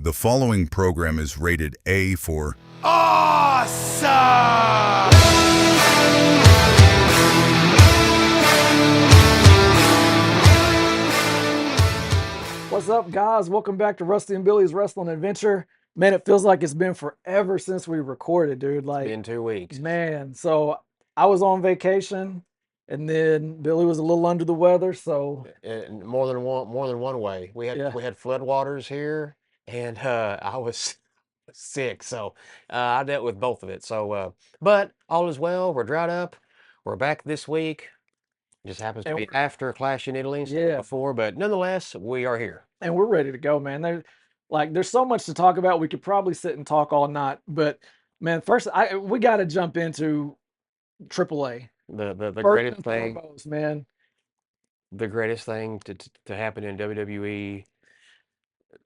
The following program is rated A for Awesome! What's up, guys? Welcome back to Rusty and Billy's Wrestling Adventure. Man, it feels like it's been forever since we recorded, dude. Like, Been 2 weeks. man, so I was on vacation, and then Billy was a little under the weather, so In more than one way. We yeah. had floodwaters here, and I was sick, so I dealt with both of it. So, but all is well. We're dried up. We're back this week. Just happens to And be after Clash in Italy instead of yeah, before, but nonetheless, we are here. and we're ready to go, man. There's so much to talk about. We could probably sit and talk all night, but man, first we got to jump into AAA. The First greatest and thing, foremost, man. the greatest thing to happen in WWE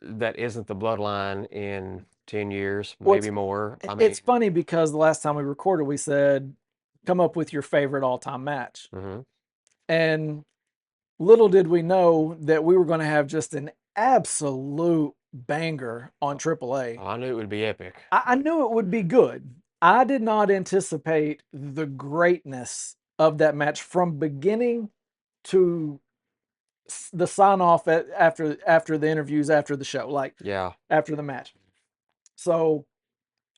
that isn't the bloodline in 10 years, Well, maybe more. I mean, it's funny because the last time we recorded, we said, come up with your favorite all-time match. mhm. And little did we know that we were going to have just an absolute banger on AAA. I knew it would be epic. I knew it would be good. I did not anticipate the greatness of that match from beginning to the sign off after the interviews after the show, like Yeah. after the match. So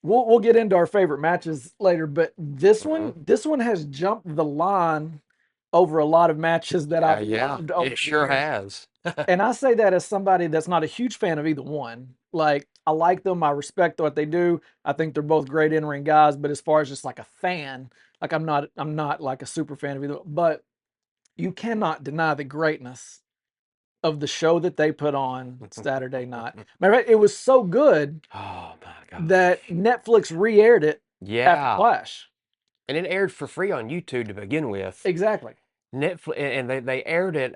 we'll get into our favorite matches later, but Mhm. this one has jumped the line over a lot of matches that I've Yeah, loved over it the sure years. has. And I say that as somebody that's not a huge fan of either one. Like, I like them, I respect what they do. I think they're both great in-ring guys, but as far as just like a fan, like I'm not like a super fan of either. But you cannot deny the greatness of the show that they put on Saturday night. Matter of fact, it was so good Oh my gosh. that Netflix re-aired it after Yeah, Clash. and it aired for free on YouTube to begin with. Exactly. Netflix, and they aired it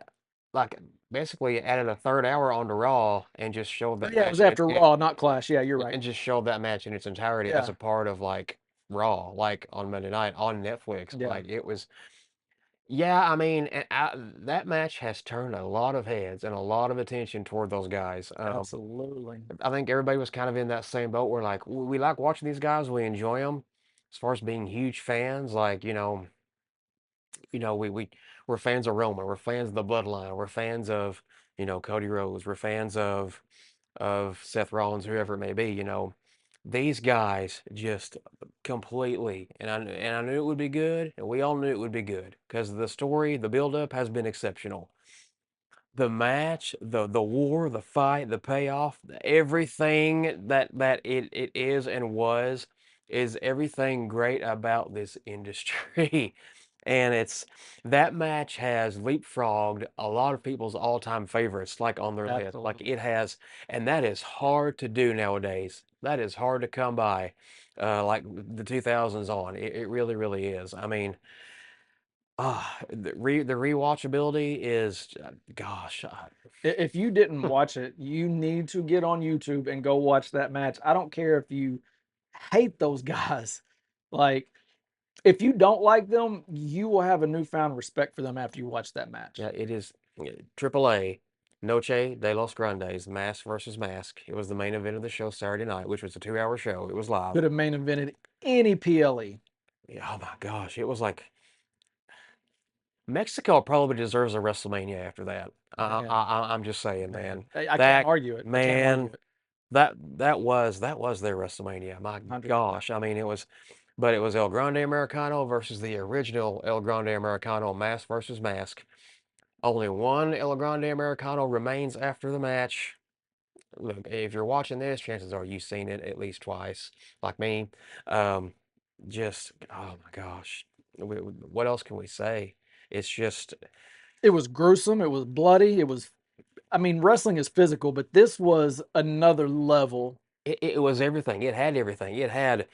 like basically added a third hour onto Raw and just showed But that yeah, it was match after Raw, not Clash. Yeah, you're right. and just showed that match in its entirety as Yeah, a part of like Raw, like on Monday night on Netflix. yeah, Like it was, yeah, I mean, that match has turned a lot of heads and a lot of attention toward those guys. absolutely. I think everybody was kind of in that same boat where like we like watching these guys, we enjoy them. As far as being huge fans, like we're fans of Roman, we're fans of the Bloodline, we're fans of Cody Rhodes, we're fans of Seth Rollins, whoever it may be. These guys just completely, and I knew it would be good, and we all knew it would be good because the story, the build up has been exceptional. The match, the war, the fight, the payoff, everything that it is and was is everything great about this industry. And it's that match has leapfrogged a lot of people's all-time favorites, like on their list. Like Absolutely. it has, and that is hard to do nowadays. That is hard to come by, like the 2000s on. It really, really is. I mean, the rewatchability is, gosh, If you didn't watch it, you need to get on YouTube and go watch that match. I don't care if you hate those guys. Like, if you don't like them, you will have a newfound respect for them after you watch that match. yeah, it is AAA, Noche de los Grandes, Mask versus Mask. It was the main event of the show Saturday night, which was a 2-hour show. It was live. Could have main evented any PLE. Yeah, oh my gosh, it was like Mexico probably deserves a WrestleMania after that. Man, I'm just saying, man. man. I can't argue it. I can't argue Man, it. that was their WrestleMania. My 100%. gosh, I mean but it was El Grande Americano versus the original El Grande Americano, Mask versus Mask. Only one El Grande Americano remains after the match. Look, if you're watching this, chances are you've seen it at least twice, like me. Um, oh my gosh, what else can we say? It's just, It was gruesome. It was bloody. I mean, wrestling is physical, but this was another level. it was everything. It had everything. It had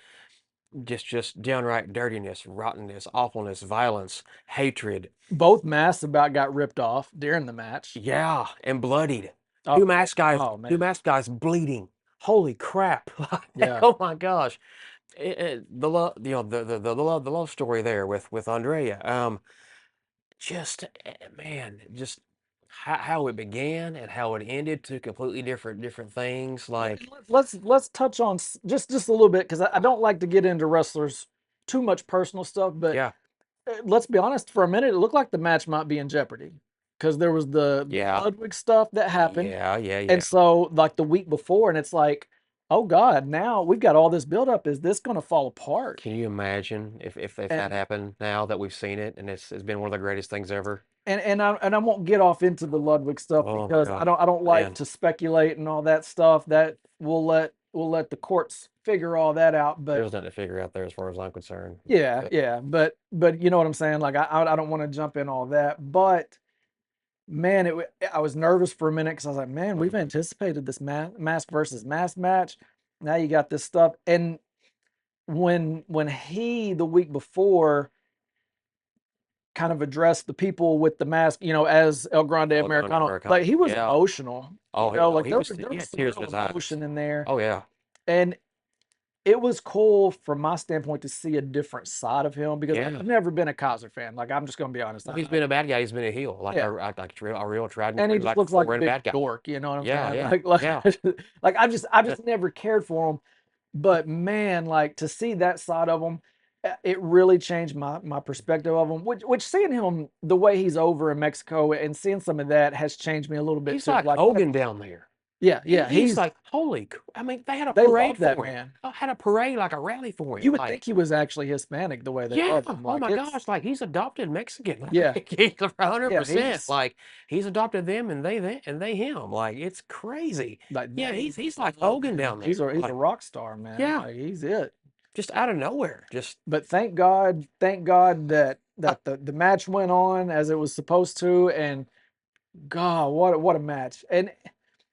just downright dirtiness, rottenness, awfulness, violence, hatred. Both masks about got ripped off during the match. Yeah, and bloodied. Oh, oh Two man. masked guys bleeding. Holy crap! Yeah. Oh my gosh! The love, the love story there with Andrea. Just man, just how it began and how it ended, two completely different things. Like, Let's touch on just a little bit because I don't like to get into wrestlers too much personal stuff, but yeah, let's be honest. For a minute, it looked like the match might be in jeopardy because there was the yeah, Ludwig stuff that happened, and yeah. so like the week before, and it's like, oh God, now we've got all this buildup. Is this going to fall apart? Can you imagine if that And happened now that we've seen it and it's been one of the greatest things ever? and I won't get off into the Ludwig stuff Oh my because God, I don't like man. to speculate and all that stuff. That we'll let the courts figure all that out. But There's nothing to figure out there as far as I'm concerned. yeah, But yeah. But you know what I'm saying? Like I don't want to jump in all that. But man, I was nervous for a minute because I was like, man, we've mhm. anticipated this mask versus mask match. Now you got this stuff. And when he the week before kind of addressed the people with the mask, as El Grande Oh, going to Americano. Americana. Like he was Yeah. emotional, Oh, like he was. there He was had some tears in real his eyes. emotion in there. Oh yeah. And it was cool from my standpoint to see a different side of him because Yeah. I've never been a Kaiser fan. Like I'm just gonna be honest. Well, he's been a bad guy. He's been a heel, like Yeah. a real tried and And he true, just like looks like a foreign big bad guy. dork, you know what I'm Yeah, saying? yeah, Like yeah. like I just never cared for him. But man, like to see that side of him, it really changed my perspective of him. Which seeing him the way he's over in Mexico and seeing some of that has changed me a little bit He's too. like Like Hogan down there. yeah, yeah, He's like, I mean, they had a they love parade that for him. man. Oh, had a parade, like a rally for him. You would Like, think he was actually Hispanic the way they yeah. love him. Oh Like my it's gosh, like he's adopted Mexican. yeah, Like he's yeah, 100%. he's Like he's adopted them and they him. Like it's crazy. like Yeah, they he's like love Hogan him. down He's there. a Like, rock star, man. yeah, Like he's it. just out of nowhere. Just But thank God that the match went on as it was supposed to, and God, what a match. And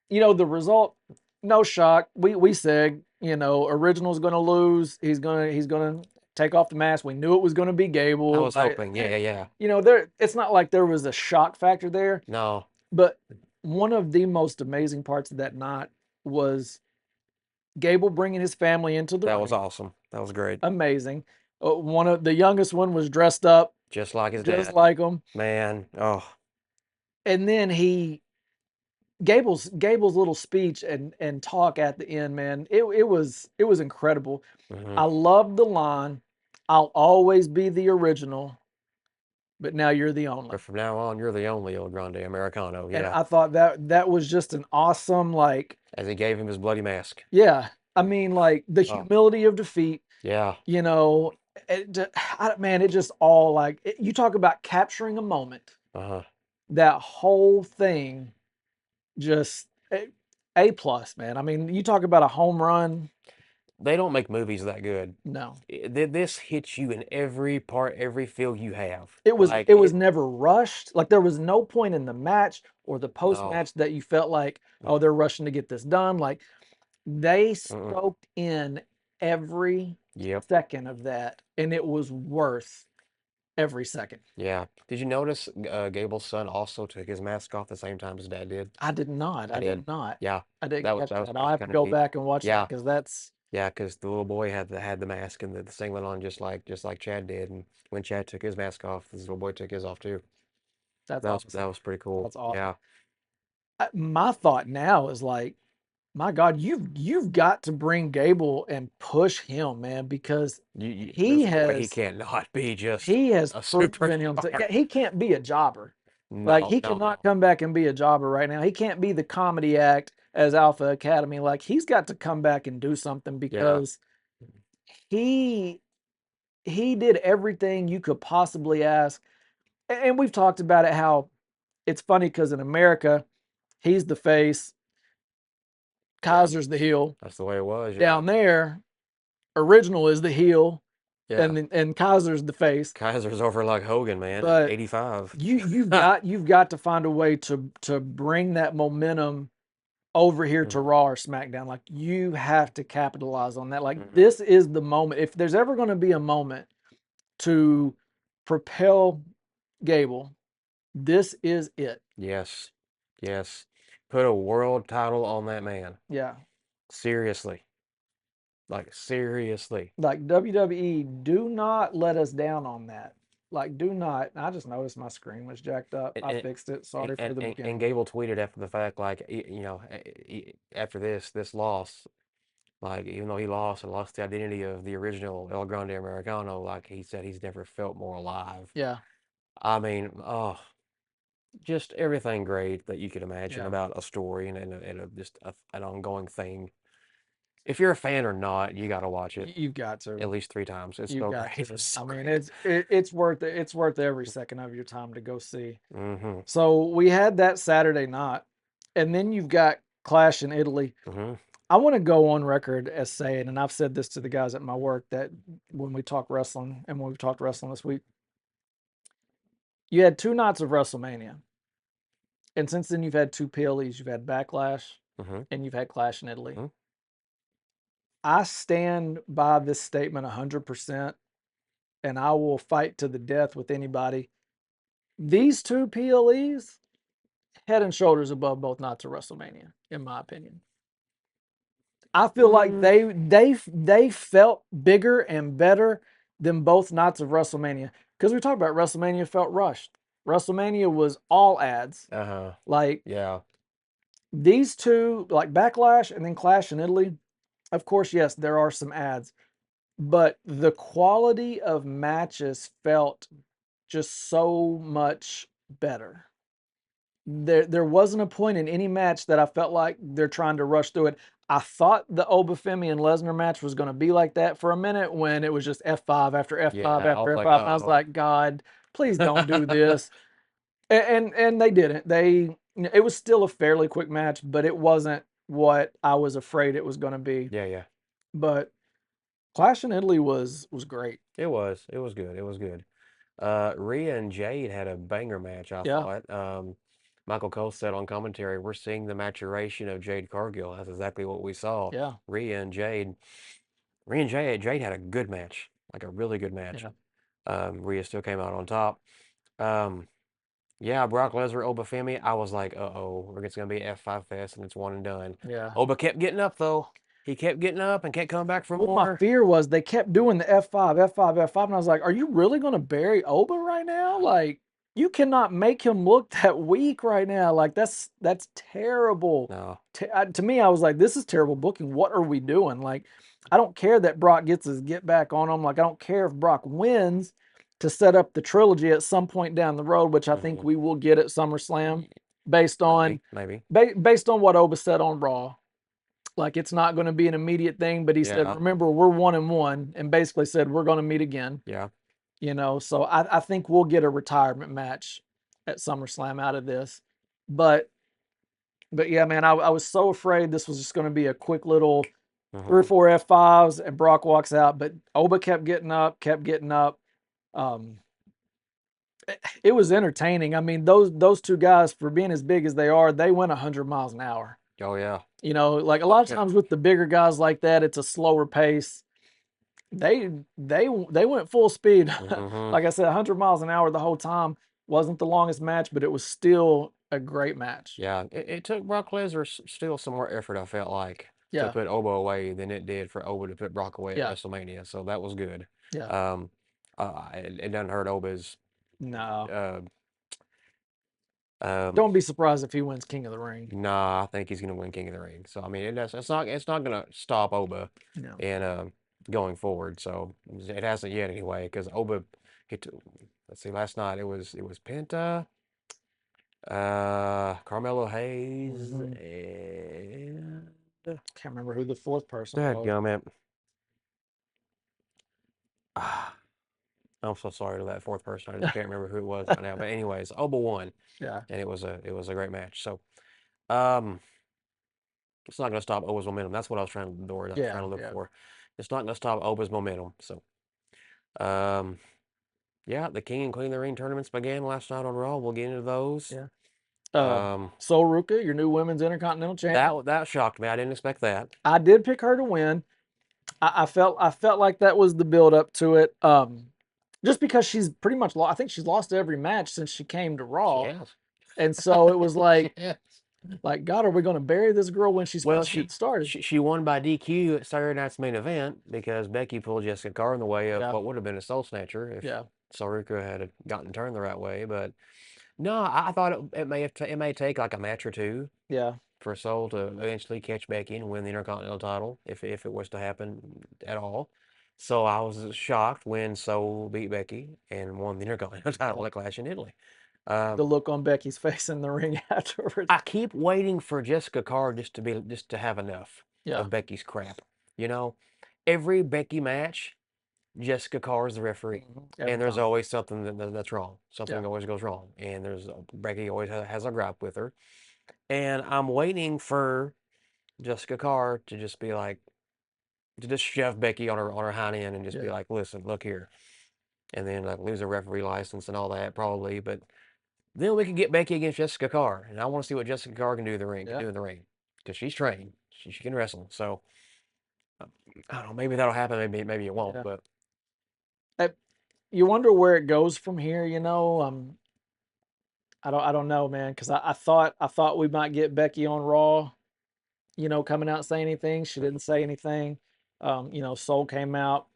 the result, no shock. We said, original's gonna lose. He's gonna take off the mask. We knew it was gonna be I Gable. was hoping. Yeah, yeah, yeah. There it's not like there was a shock factor there, No, but one of the most amazing parts of that night was Gable bringing his family into the that was ring. awesome. That was great. Amazing. One of the youngest one was dressed up Just like his just dad. like him, Man, oh, and then Gable's little speech and talk at the end, man, it was incredible. hmm I love the line, "I'll always be the original, but now you're the only." but from now on, you're the only El Grande Americano. And Yeah, I thought that was just an awesome, like, as he gave him his bloody mask. yeah. I mean, like the Oh, humility of defeat, yeah. you know, man, it just all like you talk about capturing a moment. Uh-huh. That whole thing just A plus, man. I mean, you talk about a home run. They don't make movies that good. No, This hits you in every part, every feel you have. it was Like it was it. never rushed. Like there was no point in the match or the post No. match that you felt like, Mm, oh, they're rushing to get this done. Like they Mm-mm. soaked in every Yep. second of that, and it was worth every second. Yeah. Did you notice Gable's son also took his mask off the same time his dad did? I did not. I I did did. not. Yeah. I didn't catch That was that. I'll have to kind of go neat. back and watch that Yeah. because that's Yeah, because the little boy had the mask and the singlet on just like Chad did, and when Chad took his mask off, this little boy took his off too. that's That awesome. was pretty cool. That's awesome. Yeah. My thought now is like, my God, you've got to bring Gable and push him, man, because he There's no way he has can't not be just he has a proven himself. superstar. He can't be a jobber. Like No, he no, cannot no. come back and be a jobber right now. He can't be the comedy act as Alpha Academy. Like he's got to come back and do something Yeah. because he he did everything you could possibly ask. And we've talked about it how it's funny because in America, he's the face, Yeah. Kaiser's the heel. That's the way it was. Yeah. Down there, Original is the heel, Yeah. and Kaiser's the face. Kaiser's over like Hogan, man, at But 85. you've got to find a way to bring that momentum over here to Mhm. Raw or SmackDown. Like you have to capitalize on that. Like Mhm. this is the moment. If there's ever going to be a moment to propel Gable, this is it. Yes. Yes. Put a world title on that man. Yeah. Seriously. Like seriously. Like WWE, do not let us down on that. Like, do not. I just noticed my screen was jacked up. And I fixed it. Sorry for the beginning. Gable tweeted after the fact, like, after this loss, like, even though he lost and lost the identity of the original El Grande Americano, like, he said he's never felt more alive. Yeah. I mean, oh, just everything great that you could imagine Yeah. about a story and just an ongoing thing. If you're a fan or not, you got to watch it You've got to. at least 3 times. It's You've so got great. to. It's so I mean, great. it's worth it. It's worth every second of your time to go see. Mm-hmm. So we had that Saturday night, and then you've got Clash in Italy. Mm-hmm. I want to go on record as saying, and I've said this to the guys at my work, that when we talk wrestling and when we've talked wrestling this week, you had 2 nights of WrestleMania. And since then, you've had 2 PLEs. You've had Backlash Mm-hmm. and you've had Clash in Italy. Mhm. I stand by this statement 100%, and I will fight to the death with anybody. These 2 PLEs, head and shoulders above both nights of WrestleMania, in my opinion. I feel like they felt bigger and better than both nights of WrestleMania. Because we talked about WrestleMania felt rushed. WrestleMania was all ads. Uh-huh. Like Yeah. these two, like Backlash and then Clash in Italy, of course, yes, there are some ads, but the quality of matches felt just so much better. There wasn't a point in any match that I felt like they're trying to rush through it. I thought the Obafemi and Lesnar match was going to be like that for a minute when it was just F5 after F5 Yeah. I after was like, F5. And I was like, God, please don't do this. And they didn't. It was still a fairly quick match, but it wasn't what I was afraid it was going to be. yeah, yeah. But Clash in Italy was great. It was. It was good. It was good. Rhea and Jade had a banger match, I Yeah. thought. Michael Cole said on commentary, we're seeing the maturation of Jade Cargill. That's exactly what we saw. Yeah. Rhea and Jade. Jade had a good match, like a really good match. Yeah. Rhea still came out on top. Yeah, Brock Lesnar, Obafemi. I was like, uh-oh, it's gonna be F5 fest and it's one and done. Yeah. Oba kept getting up though. He kept getting up and kept coming back for Well, my more. fear was they kept doing the F5, F5, F5, and I was like, "Are you really going to bury Oba right now? Like, you cannot make him look that weak right now. Like, that's terrible." No. To me, I was like, "This is terrible booking. What are we doing?" Like, I don't care that Brock gets his get back on him. Like, I don't care if Brock wins to set up the trilogy at some point down the road, which I think we will get at SummerSlam, based on Maybe. based on what Oba said on Raw. Like, it's not going to be an immediate thing, but he said, Yeah. remember, we're 1-1, and basically said we're going to meet again. Yeah. So I think we'll get a retirement match at SummerSlam out of this. But yeah, man, I was so afraid this was just going to be a quick little 3 or 4 F5s and Brock walks out, but Oba kept getting up. It was entertaining. I mean, those two guys, for being as big as they are, they went 100 miles an hour. Oh yeah. Like a lot of times with the bigger guys like that, it's a slower pace. They went full speed. Like I said, 100 miles an hour the whole time. Wasn't the longest match, but it was still a great match. Yeah. It took Brock Lesnar still some more effort, I felt like, to put Oba away than it did for Oba to put Brock away at WrestleMania. So that was good. Yeah. It doesn't hurt Oba's. No. Don't be surprised if he wins King of the Ring. Nah, I think he's gonna win King of the Ring. So I mean, it's not gonna stop No. Oba and going forward. So it hasn't yet anyway, because Oba let's see, last night it was Penta, Carmelo Hayes, and Can't remember who the fourth person was. dadgummit. I'm so sorry to that fourth person. I just can't remember who it was right now. But anyways, Oba won. Yeah. And it was a great match. So it's not gonna stop Oba's momentum. That's what I was trying to look for. It's not gonna stop Oba's momentum. So yeah, the King and Queen of the Ring tournaments began last night on Raw. We'll get into those. Yeah. Sol Ruka, your new women's Intercontinental champion. That shocked me. I didn't expect that. I did pick her to win. I felt like that was the build up to it. Just because she's pretty much I think she's lost every match since she came to Raw. She has. And so it was like, like, God, are we going to bury this girl when she's supposed to get started? She won by DQ at Saturday night's main event because Becky pulled Jessica Carr in the way of what would have been a soul snatcher if so Ruka had gotten turned the right way. But no, I thought it may take like a match or two Yeah. for Sol to eventually catch Becky and win the Intercontinental title if it was to happen at all. So I was shocked when Sol beat Becky and won the Intercontinental title Yeah. at Clash in Italy. The look on Becky's face in the ring afterwards. I keep waiting for Jessica Carr just to have enough Yeah. of Becky's crap. You know, every Becky match, Jessica Carr is the referee, Every and there's time. always something that's wrong. Yeah. Something always goes wrong, and there's Becky always has a gripe with her, and I'm waiting for Jessica Carr to just be like to just shove Becky on her hind end and just be Yeah. like, listen, look here, and then like lose a referee license and all that probably, but then we can get Becky against Jessica Carr, and I want to see what Jessica Carr can do in the ring, Yeah. because she's trained, she can wrestle. So I don't know, maybe that'll happen, maybe it won't, Yeah. but You wonder where it goes from here, you know? I don't know, man, because I thought we might get Becky on Raw, you know, coming out saying anything. She didn't say anything. You know, Soul came out.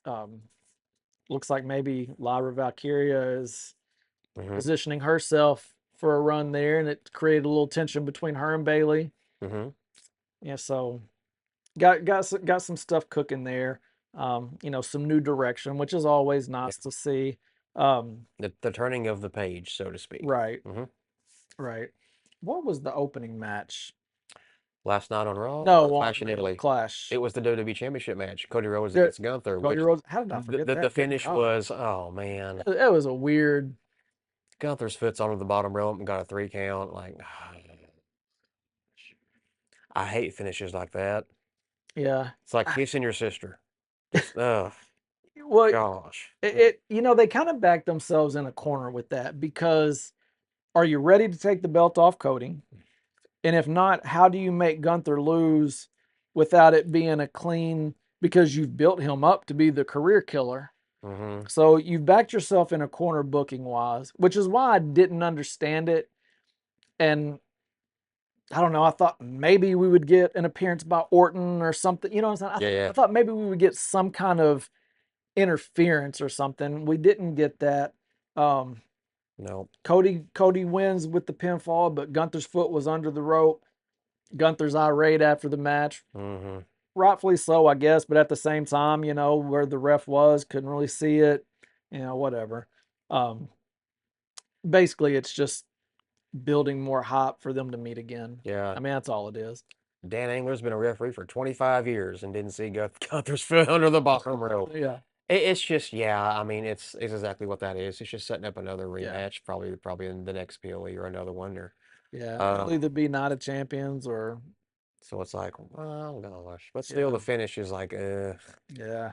Um, looks like maybe Lyra Valkyria is hmm positioning herself for a run there, and it created a little tension between her and Bailey. hmm Yeah, so got some stuff cooking there. You know, some new direction, which is always yeah, nice to see. Um, the turning of the page, so to speak. right, hmm right. What was the opening match? Last night on Raw or No, Clash on in Italy, Clash. it was the WWE Championship match, Cody Rhodes There, against Gunther, Cody which Rhodes. How did I forget the that? Good finish God, was, oh man, it was a weird. Gunther's foot's onto the bottom rope and got a 3 count. Like, I hate finishes like that. Yeah. It's like kissing your sister. Just, Well, gosh. you know, they kind of backed themselves in a corner with that because are you ready to take the belt off Cody? And if not, how do you make Gunther lose without it being a clean? Because you've built him up to be the career killer. hmm So you've backed yourself in a corner booking wise, which is why I didn't understand it. And I don't know. I thought maybe we would get an appearance by Orton or something. You know what I'm saying? Yeah, yeah. I thought maybe we would get some kind of interference or something. We didn't get that. Um, No. Cody wins with the pinfall, but Gunther's foot was under the rope. Gunther's irate after the match, hmm rightfully so, I guess. But at the same time, you know where the ref was, couldn't really see it. You know, whatever. Um, basically, it's just building more hype for them to meet again. Yeah. I mean, that's all it is. Dan Engler's been a referee for 25 years and didn't see Gunther's foot under the bottom rope. Yeah, It's just, yeah, I mean, it's exactly what that is. It's just setting up another yeah, rematch, probably in the next PLE or another one. Or, yeah. It'll um, either be Night of Champions or so it's like, oh gosh, but still, yeah, the finish is like, yeah.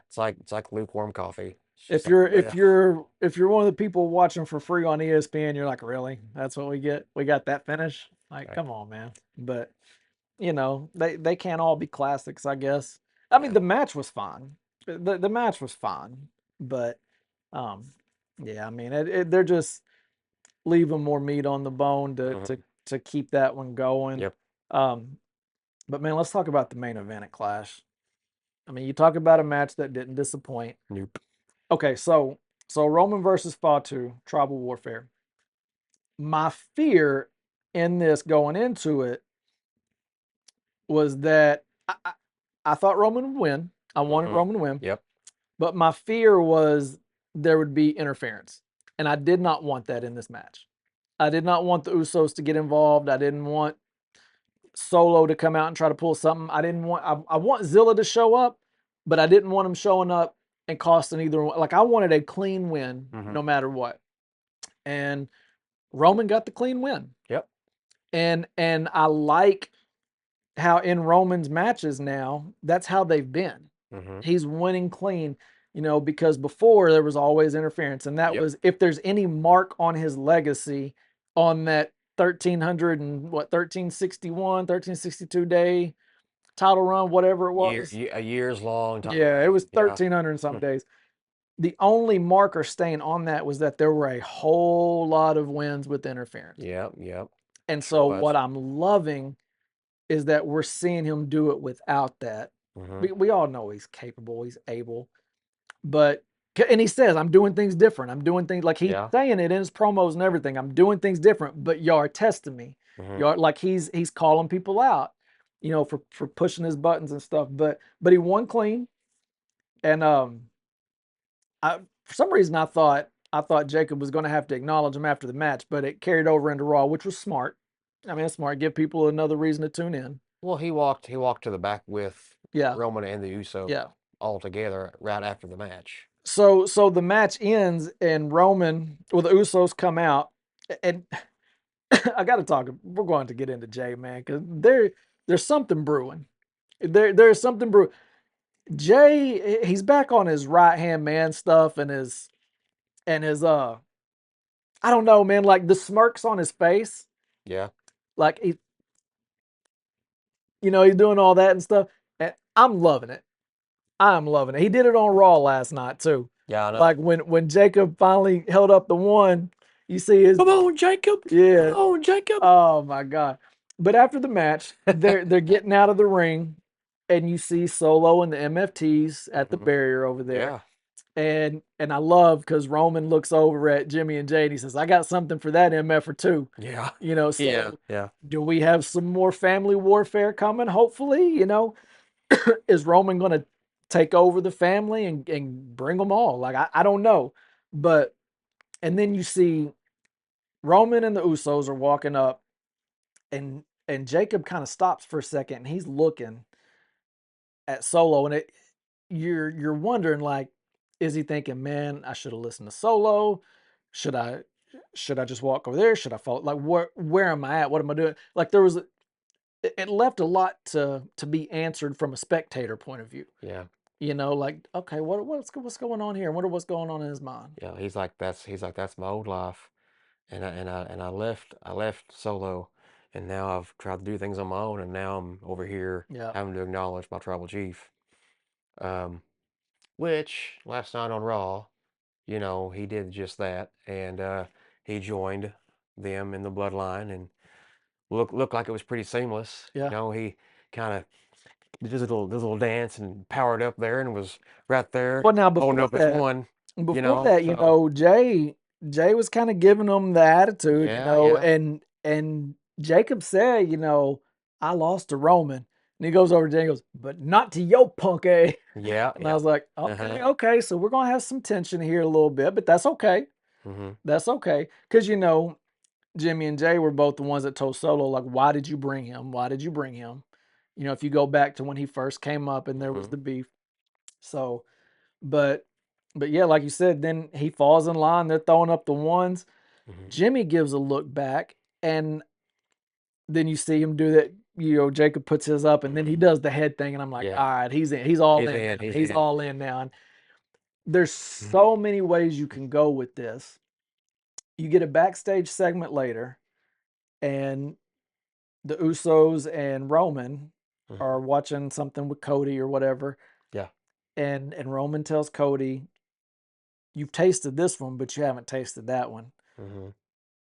it's like lukewarm coffee. It's If just like, you're ugh. if you're one of the people watching for free on ESPN, you're like, really? That's what we get? We got that finish? Like, Right. come on, man. But you know, they can't all be classics, I guess. I mean, Yeah. the match was fine. The match was fine, but um, yeah, I mean, they're just leaving more meat on the bone hmm to keep that one going. Yep. Um, but man, let's talk about the main event at Clash. I mean, you talk about a match that didn't disappoint. Nope. Okay, so Roman versus Fatu, tribal warfare. My fear in this going into it was that I thought Roman would win. I wanted hmm Roman to win, Yep. but my fear was there would be interference, and I did not want that in this match. I did not want the Usos to get involved. I didn't want Solo to come out and try to pull something. I didn't want. I want Zilla to show up, but I didn't want him showing up and costing either one. Like I wanted a clean win, hmm no matter what. And Roman got the clean win. Yep. And I like how in Roman's matches now, that's how they've been. hmm He's winning clean, you know, because before there was always interference. And that Yep. was if there's any mark on his legacy on that 1300 and what 1361, 1362 day title run, whatever it was. A years long time. Yeah, it was Yeah. 1300 and something Mm. days. The only marker stain on that was that there were a whole lot of wins with interference. Yep. Yep. And Sure so was. what I'm loving is that we're seeing him do it without that. hmm We all know he's capable, he's able, but And he says, I'm doing things different. I'm doing things like he's Yeah. saying it in his promos and everything. I'm doing things different, but y'all are testing me. Hmm. Y'all like he's calling people out, for pushing his buttons and stuff. But he won clean. And for some reason I thought Jacob was gonna have to acknowledge him after the match, but it carried over into Raw, which was smart. I mean, it's smart. Give people another reason to tune in. Well, he walked to the back with Yeah, Roman and the Uso yeah. all together right after the match. So the match ends and the Usos come out, and I got to talk. We're going to get into Jay, man, because there's something brewing. There's something brewing. Jay, he's back on his right hand man stuff and his I don't know, man, like the smirks on his face, Yeah. like he's doing all that and stuff. And I'm loving it. I'm loving it. He did it on Raw last night too. Yeah, I know. Like when Jacob finally held up the one, you see his Come on, Jacob. yeah. Come on, Jacob. Oh my god. But after the match, they're getting out of the ring and you see Solo and the MFTs at the Hmm. barrier over there. Yeah. And I love because Roman looks over at Jimmy and Jay and he says, I got something for that MF too. Yeah. Yeah. So Yeah. do we have some more family warfare coming? Hopefully, is Roman gonna take over the family and bring them all? Like I don't know. But and then you see Roman and the Usos are walking up and Jacob kind of stops for a second and he's looking at Solo and you're wondering like, is he thinking, man, I should have listened to Solo? Should I should I just walk over there? Should I follow? Like where am I at? What am I doing? Like it left a lot to be answered from a spectator point of view. Yeah. Like okay, what's going on here? I wonder what's going on in his mind. Yeah. He's like that's my old life. And I left Solo, and now I've tried to do things on my own, and now I'm over here Yeah, having to acknowledge my tribal chief. Um, which last night on Raw, he did just that, and he joined them in the bloodline, and looked like it was pretty seamless. yeah. He kind of did his little dance and powered up there, and was right there Well, now holding up his one. So Jay was kind of giving him the attitude, yeah, yeah, and Jacob said, I lost to Roman, and he goes over to Jay and goes, but not to your punk, eh? yeah, And I yeah. was like, Uh-huh. okay, okay, so we're gonna have some tension here a little bit, but that's okay, Hmm. because Jimmy and Jay were both the ones that told Solo like, why did you bring him? Why did you bring him? If you go back to when he first came up and there was Hmm. the beef, so. But yeah, like you said, then he falls in line. They're throwing up the ones. Hmm. Jimmy gives a look back, and then you see him do that. Jacob puts his up, and then he does the head thing, and I'm like, Yeah, all right, he's in. He's all he's in in. now. He's He's in. all in now. And there's Mhm. so many ways you can go with this. You get a backstage segment later, and the Usos and Roman are Mhm. watching something with Cody or whatever, Yeah. and Roman tells Cody, "You've tasted this one, but you haven't tasted that one. Hmm.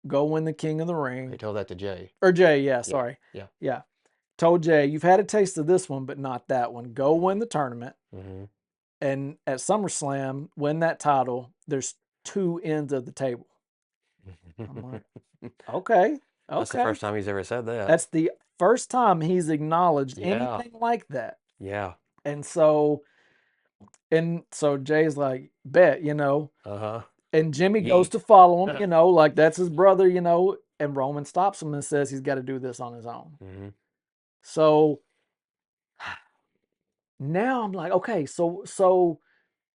Go win the King of the He Ring." told that to Jay. Or Jay, yeah, Yeah. sorry. Yeah. Yeah. Told Jay, you've had a taste of this one, but not that one. Go win the tournament. Hmm. And at SummerSlam, win that title. There's two ends of the table. I'm like, okay, That's the okay. first time he's ever said that. That's the first time he's acknowledged Yeah. anything like that. Yeah. And so Jay's like, bet, Uh-huh. and Jimmy goes Yeet. to follow him, like that's his brother, and Roman stops him and says he's got to do this on his own. Hmm. So now I'm like, okay, so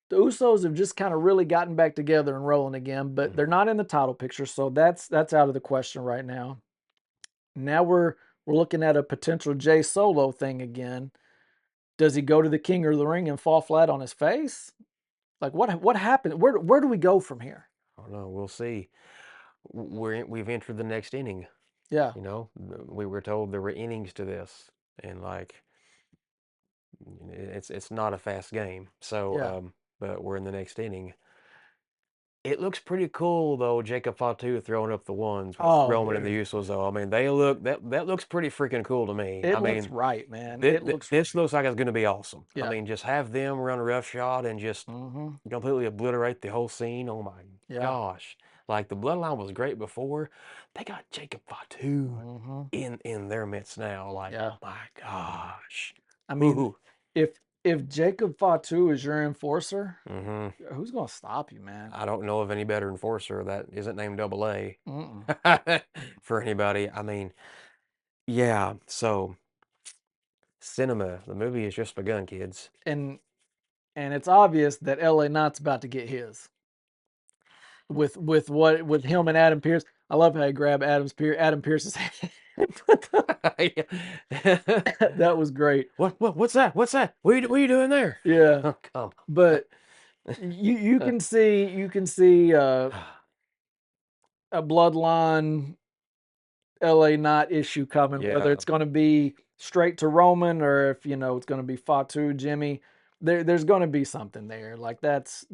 the Usos have just kind of really gotten back together and rolling again, but they're Hmm. not in the title picture, so that's out of the question right now. Now we're looking at a potential Jay Solo thing again. Does he go to the King of the Ring and fall flat on his face? Like what happened? Where do we go from here? I don't know. We'll see. We've entered the next inning. Yeah, We were told there were innings to this, and like it's not a fast game. So, yeah. but we're in the next inning. It looks pretty cool though. Jacob Fatu throwing up the ones with Oh, Roman and the dude, Usos. Though I mean, they look that looks pretty freaking cool to me. it I looks mean, right, man. this, It looks this right. looks like it's going to be awesome. I Yeah. mean, just have them run roughshod and just Mm-hmm. completely obliiterate the whole scene. Oh my Yeah. gosh! Like the Bloodline was great before. They got Jacob Fatu Mm-hmm. in their midst now. Like, Yeah. oh my gosh! I mean, Ooh. if Jacob Fatu is your enforcer, Mm-hmm. who's gonna stop you, man? I don't know of any better enforcer that isn't named Double A Mm-mm. for anybody. I mean, yeah. So, cinema, the movie has just begun, kids. And it's obvious that LA Knight's about to get his with him and Adam Pierce. I love how he grabbed Adam Pierce's hand. That was great. What's that? What's that? What are you doing there? Yeah, Oh, come but you on. can see a bloodline LA Knight issue coming, whether Yeah, it's going to be straight to Roman or if it's going to be Fatu, Jimmy. There's going to be something there. Like that's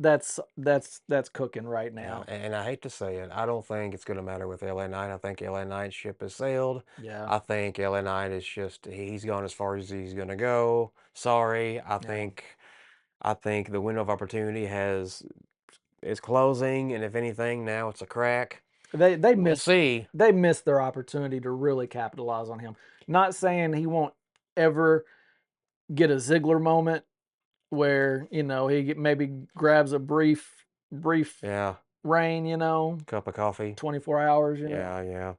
cooking right yeah, now. and I hate to say it, I don't think it's going to matter with LA Knight. I think LA Knight's ship has sailed. Yeah, I think LA Knight is just he's gone as far as he's going to go. Sorry, yeah. I think the window of opportunity is closing, and if anything, now it's a crack. They We'll missed see. their opportunity to really capitalize on him. Not saying he won't ever get a Ziggler moment where maybe grabs a brief Yeah, reign, cup of coffee. 24 hours, Yeah, yeah.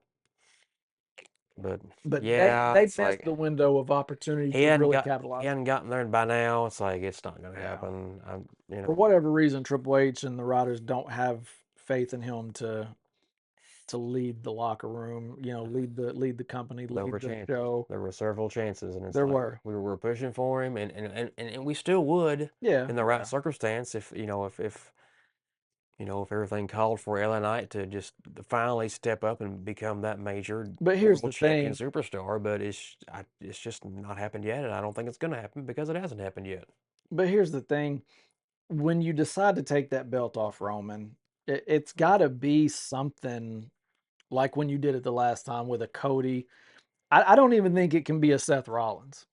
But but yeah, they it's missed like the window of opportunity he to hadn't really got he capitalize. hadn't gotten there by now. It's like it's not gonna Yeah. happen. For whatever reason, Triple H and the Riders don't have faith in him to lead the locker room, lead the company, there lead were the chances. show. There were several chances, and it's There like were. we were pushing for him, and we still would Yeah, in the right yeah. circumstance if if everything called for LA Knight to just finally step up and become that major But here's world the champion thing. superstar. But it's just not happened yet, and I don't think it's gonna happen because it hasn't happened yet. But here's the thing. When you decide to take that belt off Roman, it's got to be something like when you did it the last time with a Cody. I don't even think it can be a Seth Rollins.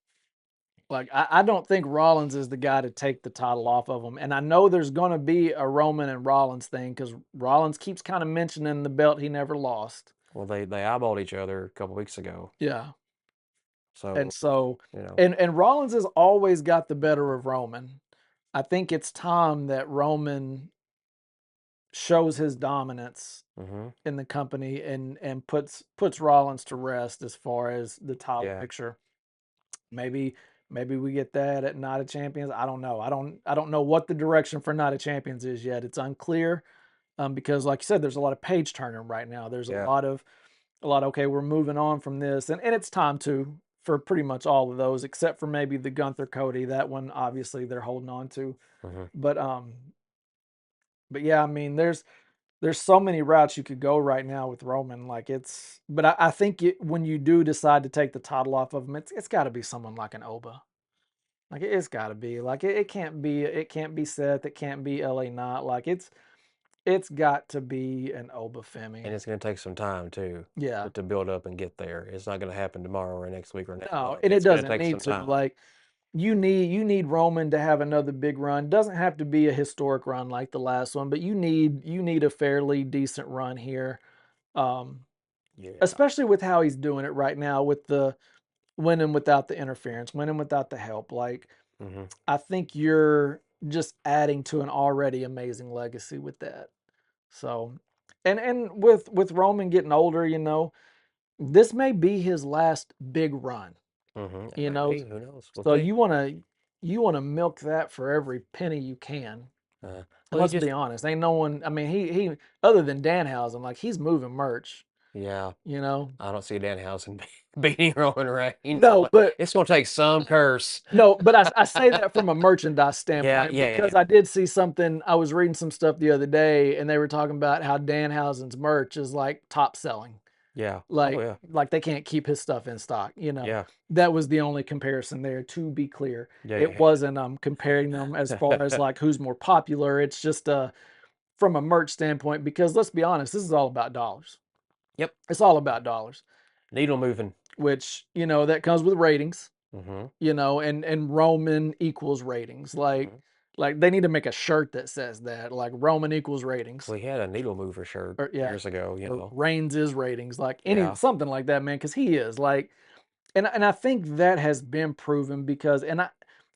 Like I don't think Rollins is the guy to take the title off of him. And I know there's going to be a Roman and Rollins thing because Rollins keeps kind of mentioning the belt he never lost. Well, they eyeballed each other a couple weeks ago, Yeah. And so so you know. and Rollins has always got the better of Roman. I think it's time that Roman shows his dominance Hmm. in the company and puts Rollins to rest as far as the title Yeah, picture. Maybe we get that at Night of Champions. I don't know. I don't know what the direction for Night of Champions is yet. It's unclear. Because like you said, there's a lot of page turning right now. There's yeah. a lot okay, we're moving on from this. And it's time to for pretty much all of those, except for maybe the Gunther Cody. That one obviously they're holding on to. Hmm. But yeah, I mean there's so many routes you could go right now with Roman. Like but I think when you do decide to take the title off of him, it's got to be someone like an Oba. Like it's got to be like it can't be Seth. It can't be LA Knight. Like it's got to be an Oba Femi. And it's going to take some time too Yeah. to build up and get there. It's not going to happen tomorrow or next week or next No, month. and it It's going to doesn't take need some to. time. Like you need Roman to have another big run. Doesn't have to be a historic run like the last one, but you need a fairly decent run here. Um, Yeah. Especially with how he's doing it right now with the winning without the interference, winning without the help. Like Hmm. I think you're just adding to an already amazing legacy with that. So, and with Roman getting older, this may be his last big run. Hmm. It You might know, be. Who knows? We'll so see. you wanna milk that for every penny you can. And Well, he let's be just honest, ain't no one. I mean, he other than Danhausen, like he's moving merch. yeah. You know, I don't see Danhausen beating Roman Reigns, no, but but it's going to take some curse. no, but I say that from a merchandise Yeah, standpoint yeah, because yeah, I did see something. I was reading some stuff the other day, and they were talking about how Danhausen's merch is like top selling. yeah. Oh Like yeah, like they can't keep his stuff in stock. yeah, That was the only comparison there. To be clear, yeah, it yeah. wasn't comparing them as far as like who's more popular. It's just from a merch standpoint, because let's be honest, this is all about dollars. Yep. It's all about dollars, Needle moving. which, that comes with ratings, Mm-hmm. and Roman equals ratings. Like they need to make a shirt that says that, like Roman equals ratings. Well, he had a needle mover shirt Or yeah, years ago, you or know. Reigns is ratings, like Yeah. something like that, man, because he is like, and I think that has been proven because,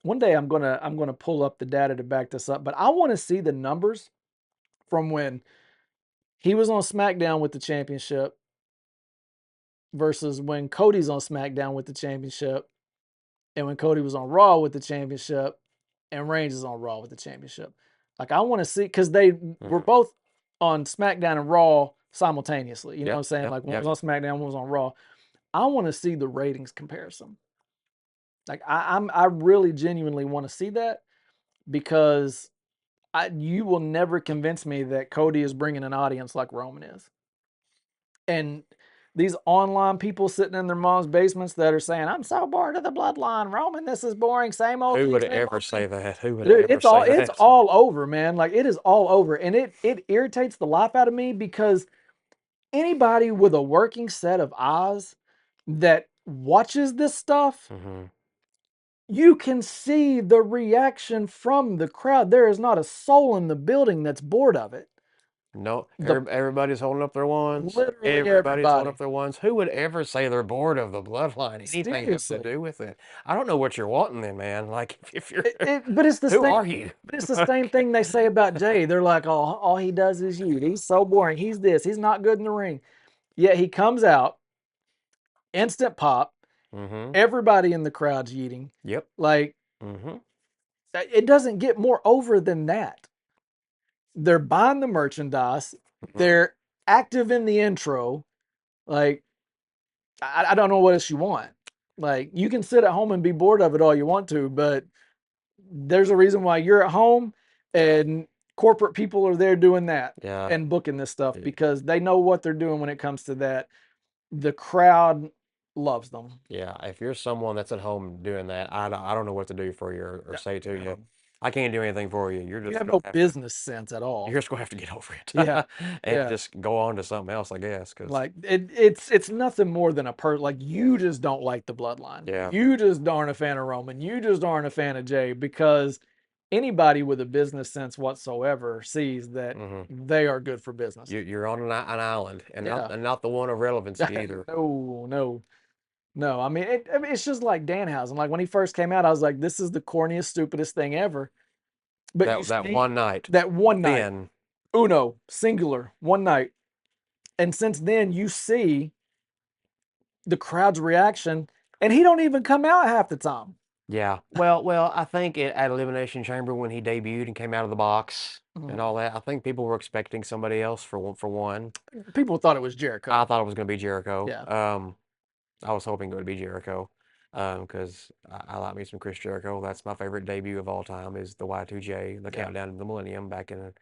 one day I'm gonna pull up the data to back this up, but I want to see the numbers from when he was on SmackDown with the championship versus when Cody's on SmackDown with the championship, and when Cody was on Raw with the championship, and Reigns is on Raw with the championship. Like I want to see, because they were Mm-hmm. both on SmackDown and Raw simultaneously. You know what Yep. I'm saying? Yep. Like one Yep. was on SmackDown, one was on Raw. I want to see the ratings comparison. Like I really genuinely want to see that, because you will never convince me that Cody is bringing an audience like Roman is. And these online people sitting in their mom's basements that are saying, "I'm so bored of the bloodline, Roman. This is boring. Same old Who thing, would same ever old thing." say that? Who would Dude, ever say it's that? all over, man. Like it is all over, and it irritates the life out of me, because anybody with a working set of eyes that watches this stuff, Mm-hmm. you can see the reaction from the crowd. There is not a soul in the building that's bored of it. No, The everybody's holding up their ones. Literally Everybody's holding everybody. up their ones. Who would ever say they're bored of the bloodline? Anything having to Seriously. do with it? I don't know what you're wanting then, man. Like, if you're, But it's the who same. are you? But it's the same thing they say about Jay. They're like, "Oh, all he does is eat. He's so boring. He's this. He's not good in the ring." Yet he comes out, instant pop. Mm-hmm. Everybody in the crowd's eating. Yep. Like Mm-hmm. it doesn't get more over than that. They're buying the merchandise. Mm-hmm. They're active in the intro. Like I don't know what else you want. Like you can sit at home and be bored of it all you want to, but there's a reason why you're at home and corporate people are there doing that Yeah. and booking this stuff, Yeah. because they know what they're doing when it comes to that. The crowd loves them. Yeah. If you're someone that's at home doing that, I don't know what to do for you or say to you. Um, I can't do anything for you. You're you just have gonna no have to. business sense at all. You're just gonna have to get over Yeah, it and yeah. just go on to something else, I guess. Because Like it's nothing more than a like you just don't like the bloodline. yeah. You just aren't a fan of Roman. You just aren't a fan of Jay, because anybody with a business sense whatsoever sees that Mm-hmm. they are good for business. You're on an island, and Yeah. not the one of relevancy either. No, no, no. I mean, it's just like Danhausen. Like when he first came out, I was like, "This is the corniest, stupidest thing ever." But you That see one night, that one night, then uno, singular, one night, and since then you see the crowd's reaction, and he don't even come out half the time. yeah. Well, I think at Elimination Chamber when he debuted and came out of the box and Mhm. all that, I think people were expecting somebody else for one. People thought it was Jericho. I thought it was going to be Jericho. Yeah, I was hoping it would be Jericho, because I like me some Chris Jericho. That's my favorite debut of all time is the Y2J, the yeah. Countdown to the Millennium back in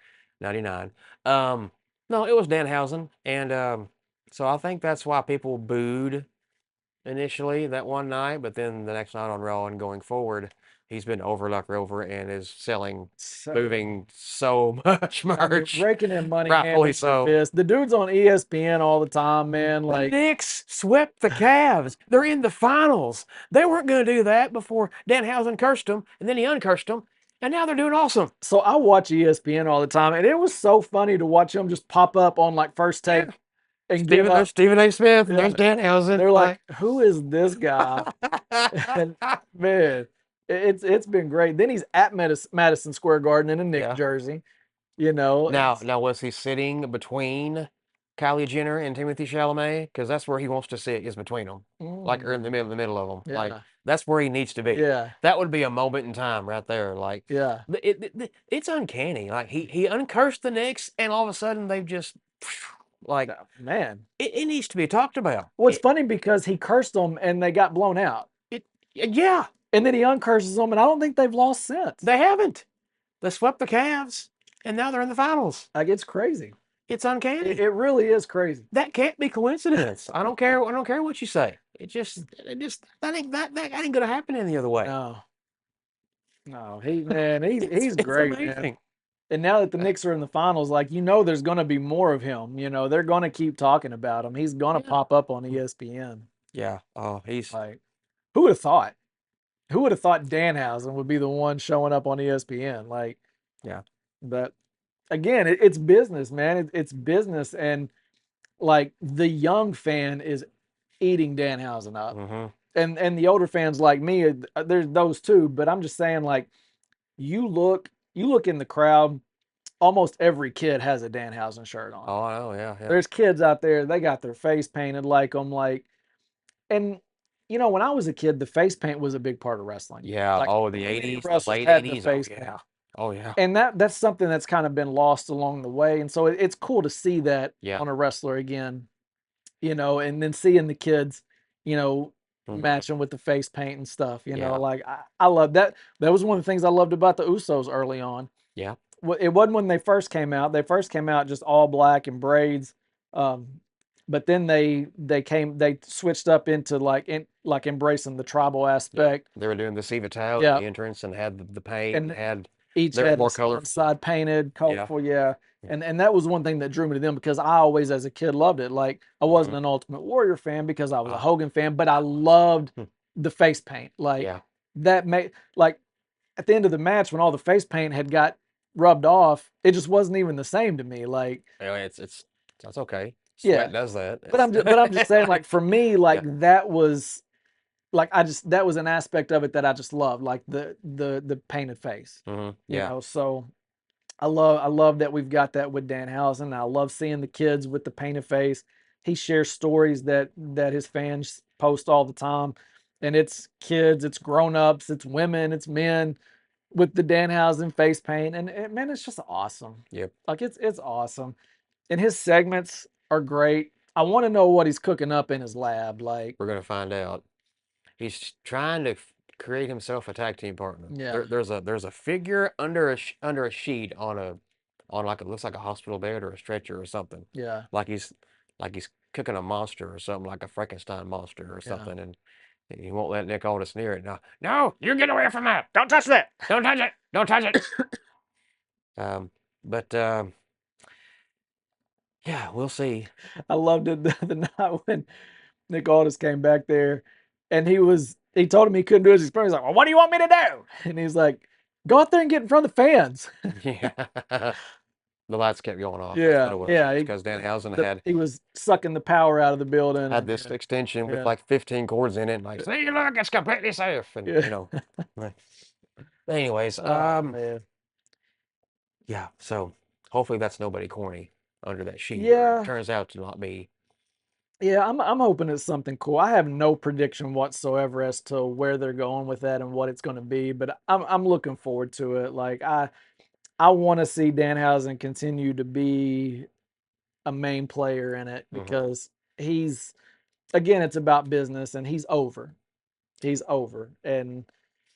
'99. Um, no, it was Danhausen, and so I think that's why people booed initially that one night, but then the next night on Raw and going forward, he's been over like Rover and is selling, So moving so much I mean, merch, raking in money hand rightfully over so. fist. The dude's on ESPN all the time, man. The Like, Knicks swept the Cavs. They're in the finals. They weren't going to do that before Danhausen cursed them, and then he uncursed them, and now they're doing awesome. so I watch ESPN all the time, and it was so funny to watch him just pop up on like first Yeah. take and give There's up. Stephen A. Smith, and Yeah, there's Danhausen. they're like, Like, "Who is this guy?" And man, it's been great. Then he's at Madison Square Garden in a Knicks yeah. jersey. You know, Now was he sitting between Kylie Jenner and Timothy Chalamet? Because that's where he wants to sit is between them, like or in mm, the middle of them. Like yeah, that's where he needs to be. yeah, That would be a moment in time right there. Like yeah. it's uncanny. Like he uncursed the Knicks, and all of a sudden they've just like No, man. it needs to be talked about. Well, it's funny because he cursed them and they got blown out, It yeah, and then he uncurses them, and I don't think they've lost since. they haven't. They swept the Cavs, and now they're in the finals. Like it's crazy. It's uncanny. It really is crazy. That can't be coincidence. I don't care. I don't care what you say. It just that ain't gonna happen any other way. No, no, man, It's he's it's great, man. amazing. And now that the Knicks are in the finals, like there's going to be more of him. They're going to keep talking about him. He's going to Yeah. pop up on ESPN. Yeah. Oh, he's Like, who would have thought? Who would have thought Danhausen would be the one showing up on ESPN? Like, yeah. but again, it's business, man. It's business, and like the young fan is eating Danhausen up, Mm-hmm. and the older fans like me, there's those too. But I'm just saying, like, you look in the crowd, almost every kid has a Danhausen shirt on. Oh, I know. Yeah. Yeah. There's kids out there, they got their face painted like them, like, and when I was a kid, the face paint was a big part of wrestling. Yeah. Like, Oh, the many 80s, the wrestlers late had the 80s. Oh, face paint. yeah. Oh, yeah. And that's something that's kind of been lost along the way. And so it's cool to see that Yeah. on a wrestler again, and then seeing the kids, Mhm. matching with the face paint and stuff, Yeah. like I love that. That was one of the things I loved about the Usos early on. Yeah. It wasn't when they first came out. They first came out just all black and braids. Um, but then they switched up into like embracing the tribal Yeah. aspect. They were doing the Sea Vitale at Yeah. the entrance and had the paint and And had each they're had more his one colorful. side painted, Yeah. colorful, yeah. Yeah. And that was one thing that drew me to them because I always, as a kid, loved it. Like I wasn't an Ultimate Warrior fan because I was a Oh. Hogan fan, but I loved Hmm. the face paint. Like Yeah. that made like at the end of the match when all the face paint had got rubbed off, it just wasn't even the same to me. Like, Anyway, that's okay. yeah. Sweat does that. But I'm just saying, like, for me, like Yeah. that was like that was an aspect of it that I just loved, like the painted face. Mm-hmm. Yeah. So I love that we've got that with Danhausen. I love seeing the kids with the painted face. He shares stories that his fans post all the time, and it's kids, it's grown-ups, it's women, it's men with the Danhausen face paint, and man, it's just awesome. Yep. Like it's awesome, and his segments are great. I want to know what he's cooking up in his lab. Like, We're gonna find out. He's trying to create himself a tag team partner. yeah, There's a figure under a sheet on like it looks like a hospital bed or a stretcher or something. yeah, Like he's cooking a monster or something like a Frankenstein monster or yeah. something, and he won't let Nick Aldis near it. No, you get away from that! Don't touch that. Don't touch it! Don't touch it! But yeah, we'll see. I loved it the night when Nick Aldis came back there, and he told him he couldn't do his experiment. He's like, "Well, what do you want me to do?" And he's like, "Go out there and get in front of the fans." Yeah. The lights kept going off. That's what Yeah, it was. yeah. Because Danhausen He was sucking the power out of the building. had And, this extension with yeah, like 15 cords in it. Like, see, look, it's completely safe. And yeah. anyways, Oh man. yeah. So hopefully that's nobody corny under that sheet. Or it Yeah, turns out to not be. yeah. I'm hoping it's something cool. I have no prediction whatsoever as to where they're going with that and what it's going to be, but I'm looking forward to it. Like I want to see Danhausen continue to be a main player in it Mhm. because he's again, it's about business and he's over. He's over. And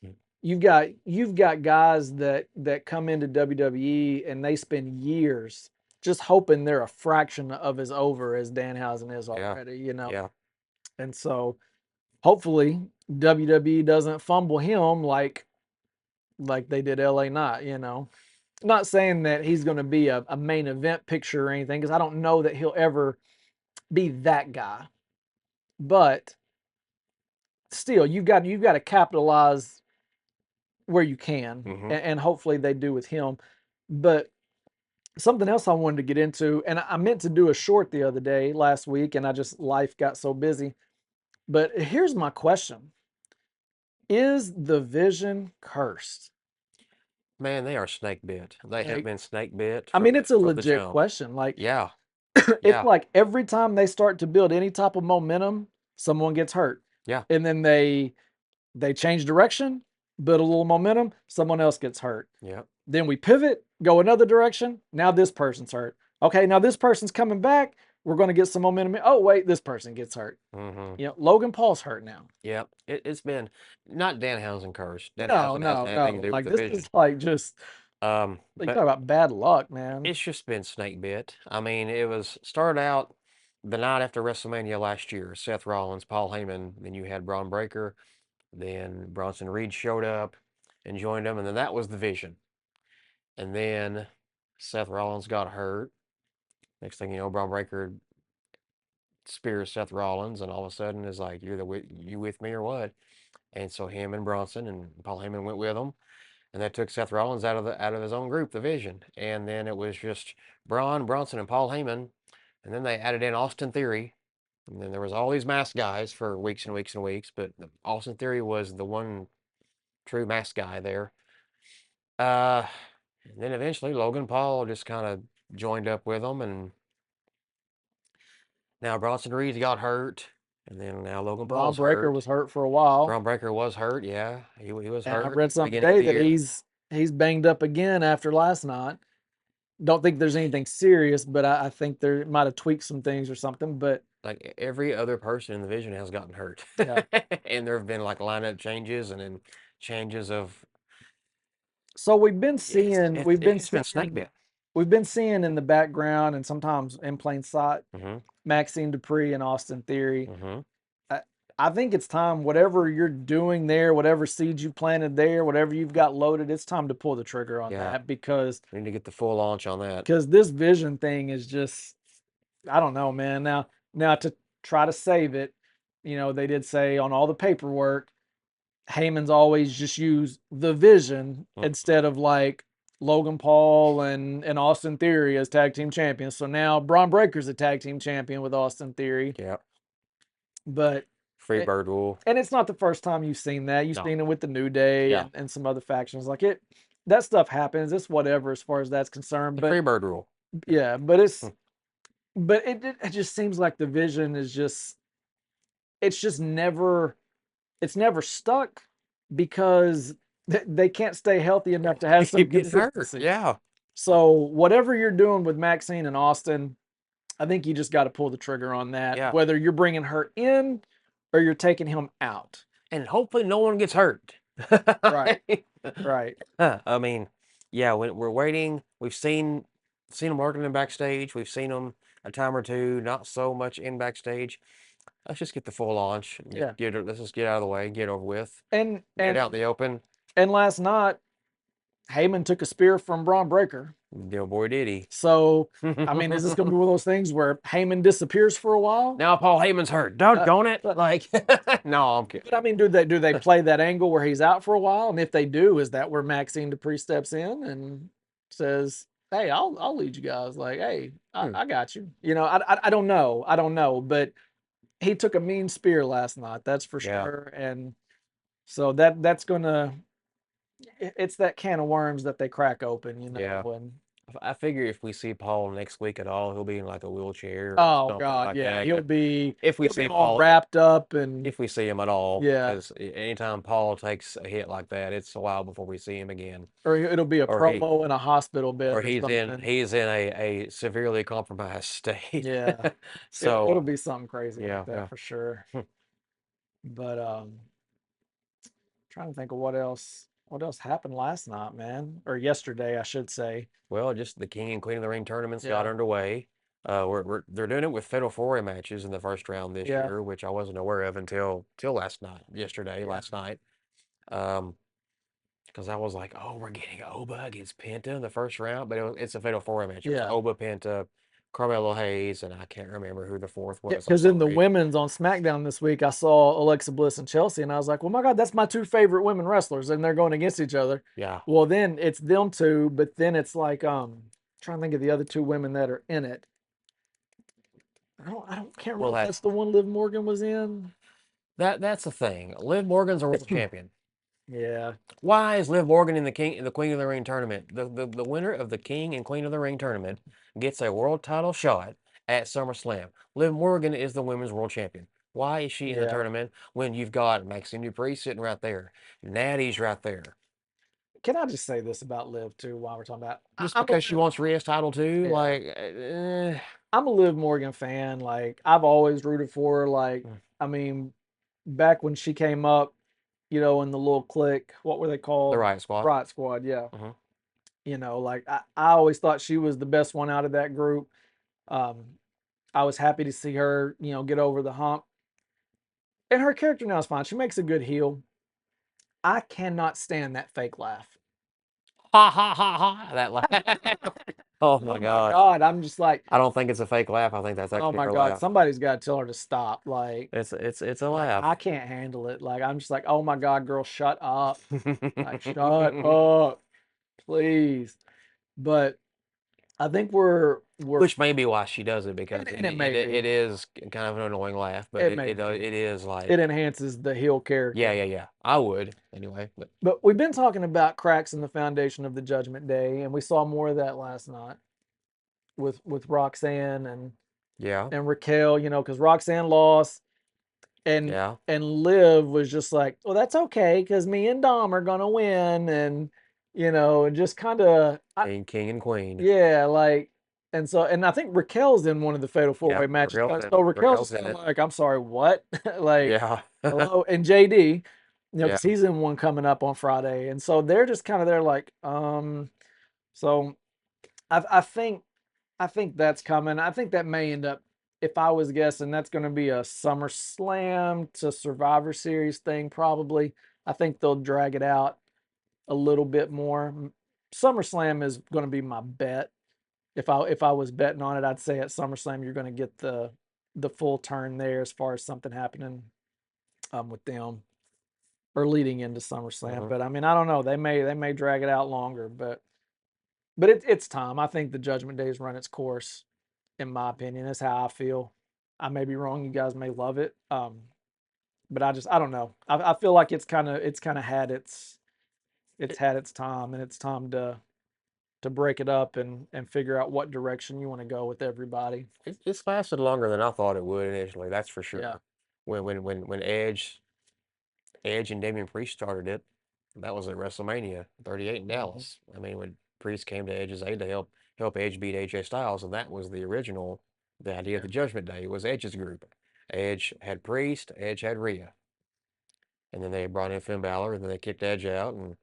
Mm. you've got guys that come into WWE and they spend years just hoping they're a fraction of as over as Danhausen is Yeah. already. Yeah. And so hopefully WWE doesn't fumble him like they did LA Knight. Not saying that he's going to be a main event picture or anything because I don't know that he'll ever be that guy. But still, you've got to capitalize where you can, Hmm. and hopefully they do with him. But something else I wanted to get into, and I meant to do a short the other day, last week, and life got so busy. But here's my question: is the Vision cursed? Man, they are snake bit. They have Like, been snake bit I mean, it's a from the legit jump. question. Like, Yeah. it's Yeah. like every time they start to build any type of momentum, someone gets hurt, Yeah. and then they change direction, build a little momentum, someone else gets hurt. Yeah. Then we pivot, go another direction. Now this person's hurt. Okay, now this person's coming back. We're going to get some momentum. Oh, wait, this person gets hurt. Hmm. Logan Paul's hurt now. Yeah. It's been not Danhausen curse. No, Danhausen no, hasn't anything to no. do with Like the this vision. is like just you But talk about bad luck, man. it's just been snake bit. I mean, it was started out the night after WrestleMania last year. Seth Rollins, Paul Heyman, then you had Braun Breaker, then Bronson Reed showed up and joined them, and then that was the Vision. And then Seth Rollins got hurt. Next thing you know, Braun Breaker spears Seth Rollins, and all of a sudden is like, you with me or what? And so him and Bronson and Paul Heyman went with him, and that took Seth Rollins out of his own group, the Vision. And then it was just Braun, Bronson, and Paul Heyman, and then they added in Austin Theory, and then there was all these masked guys for weeks and weeks and weeks, but Austin Theory was the one true masked guy there. Uh, and then eventually Logan Paul just kind of joined up with them, and now Bronson Reed got hurt, and then now Logan Braun Paul's Breaker hurt. was hurt for a while, Braun Breaker was hurt, yeah. He was and I hurt read something beginning of today the that year. he's banged up again after last night. Don't think there's anything serious, but I think there might have tweaked some things or something. But Like every other person in the Vision has gotten hurt. yeah, And there have been like lineup changes and then changes of so we've been it's seeing it's, it's been a snake bit. we've been seeing in the background and sometimes in plain sight Mm-hmm. Maxine Dupree and Austin Theory. Mm-hmm. I, I think it's time, whatever you're doing there, whatever seeds you planted there, whatever you've got loaded, it's time to pull the trigger on Yeah. that because We need to get the full launch on that. this Vision thing is just, I don't know, man. Now to try to save it, they did say on all the paperwork, Heyman's always just used the Vision instead of like Logan Paul and Austin Theory as tag team champions. So now Braun Breaker's a tag team champion with Austin Theory. Yeah. But Free Bird Rule. and it's not the first time you've seen that. You've No. seen it with the New Day Yeah. and some other factions. Like that stuff happens. It's whatever as far as that's concerned. The But Free Bird Rule. yeah, but it just seems like the Vision is just it's never stuck because they can't stay healthy enough to have They some keep getting hurt. consistency. Yeah. So whatever you're doing with Maxine and Austin, I think you just got to pull the trigger on that. Yeah. Whether you're bringing her in or you're taking him out. And hopefully no one gets hurt. Right. Right. I mean, yeah, we're waiting. We've seen them working in backstage. We've seen them a time or two, not so much in backstage. Let's just get the full launch. Yeah. Let's just get out of the way, get over with, And get out in the open. And last night, Heyman took a spear from Braun Breaker. Oh boy, did he. So, I mean, is this going to be one of those things where Heyman disappears for a while? Now Paul Heyman's hurt. Doggone it. Like, no, I'm kidding. But I mean, do they play that angle where he's out for a while? And if they do, is that where Maxine Dupree steps in and says, "Hey, I'll lead you guys. Like, hey, I got you." I don't know. I don't know, but he took a mean spear last night. That's for sure. And so that's gonna. It's that can of worms that they crack open, Yeah. And I figure if we see Paul next week at all, he'll be in like a wheelchair. Or oh something God, like yeah, that. he'll be If we he'll see be all Paul wrapped up and if we see him at all. Yeah. Because anytime Paul takes a hit like that, it's a while before we see him again. or it'll be a Or he- promo in a hospital bed Or or he's something. in a severely compromised state. Yeah. So it'll be something crazy yeah, like that yeah. for sure. But trying to think of what else happened last night, man, or yesterday, I should say. Well, just the King and Queen of the Ring tournaments got Yeah. underway. They're doing it with Fatal 4-Way matches in the first round this Yeah. year, which I wasn't aware of until last night, Yeah. last night. Because I was like, oh, we're getting Oba against Penta in the first round, but it's a Fatal 4-Way match. It was Yeah. Oba, Penta, Carmelo Hayes, and I can't remember who the fourth was. Yeah, I'm because in the sorry. women's on SmackDown this week, I saw Alexa Bliss and Chelsea, and I was like, well, my God, that's my two favorite women wrestlers, and they're going against each other. Yeah. Well, then it's them two, but then it's like trying to think of the other two women that are in it. Can't remember if that's the one Liv Morgan was in. That's the thing. Liv Morgan's a world champion. Yeah. Why is Liv Morgan in the Queen of the Ring tournament? The winner of the King and Queen of the Ring tournament gets a world title shot at SummerSlam. Liv Morgan is the women's world champion. Why is she in the tournament when you've got Maxine Dupree sitting right there? Natty's right there. Can I just say this about Liv too while we're talking about Just because she wants Rhea's title too? Yeah. Like, I'm a Liv Morgan fan. Like, I've always rooted for her. Like, I mean, back when she came up, in the little clique, what were they called? the Riot Squad. Riot Squad, yeah. Mhm. Like I always thought she was the best one out of that group. I was happy to see her, get over the hump. And her character now is fine. She makes a good heel. I cannot stand that fake laugh. ha ha ha ha. That laugh. Oh my Oh my God. God, I'm just like, I don't think it's a fake laugh. I think that's oh actually my her God, laugh. somebody's got to tell her to stop. It's a Like laugh. I can't handle it. Like I'm just like, oh my God, girl, shut up. Like shut up, please. But I think we're Which may be why she does it because and it may be. it is kind of an annoying laugh, but It may be. it is It like enhances the heel yeah, character. yeah, yeah. I would anyway, but But we've been talking about cracks in the foundation of the Judgment Day, and we saw more of that last night with Roxanne yeah, and Raquel. You know, because Roxanne lost, and yeah. Liv was just like, well, that's okay because me and Dom are gonna win, and and just kind of King and queen. yeah, like. And I think Raquel's in one of the fatal Yeah, four-way matches. Raquel's So Raquel's Raquel's just in kind of it. like, I'm sorry, what? Like, Yeah, hello, and JD, yeah. because he's in one coming up on Friday, and so they're just kind of there like, so I think that's coming. I think that may end up, if I was guessing, that's going to be a SummerSlam to Survivor Series thing probably. I think they'll drag it out a little bit more. SummerSlam is going to be my bet. If I was betting on it, I'd say at SummerSlam you're going to get the full turn there as far as something happening with them or leading into SummerSlam. Mhm. But I mean, I don't know. They may drag it out longer, but it's time. I think the Judgment Day's run its course, in my opinion. That's how I feel. I may be wrong. You guys may love it. But I don't know. I feel like it's kind of had its time, and it's time to break it up and figure out what direction you want to go with everybody. It's lasted longer than I thought it would initially. That's for Yeah. sure. When Edge and Damian Priest started it, that was at WrestleMania 38 in Mhm. Dallas. I mean, when Priest came to Edge's aid to help Edge beat AJ Styles, and that was the idea of Yeah. the Judgment Day. It was Edge's group. Edge had Priest, Edge had Rhea, and then they brought in Finn Balor, and then they kicked Edge out, and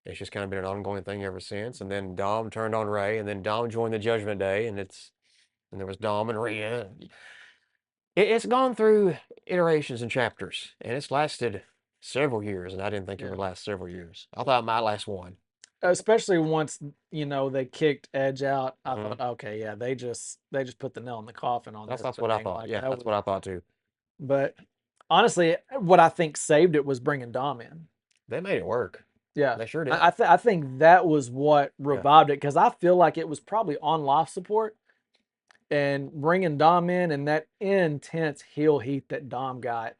it's just kind of been an ongoing thing ever since. And then Dom turned on Ray, and then Dom joined the Judgment Day, and there was Dom and Rhea. It's gone through iterations and chapters, and it's lasted several years, and I didn't think it Yeah. would last several years. I thought it might last one. Especially once they kicked Edge out. I Hmm. thought, okay, yeah, they just put the nail in the coffin on this That's what I thing. thought. Like Yeah, that that's was. what I thought too. But honestly, what I think saved it was bringing Dom in. They made it work. Yeah. They sure did. I think that was what Yeah, revived it because I feel like it was probably on life support, and bringing Dom in and that intense heel heat that Dom got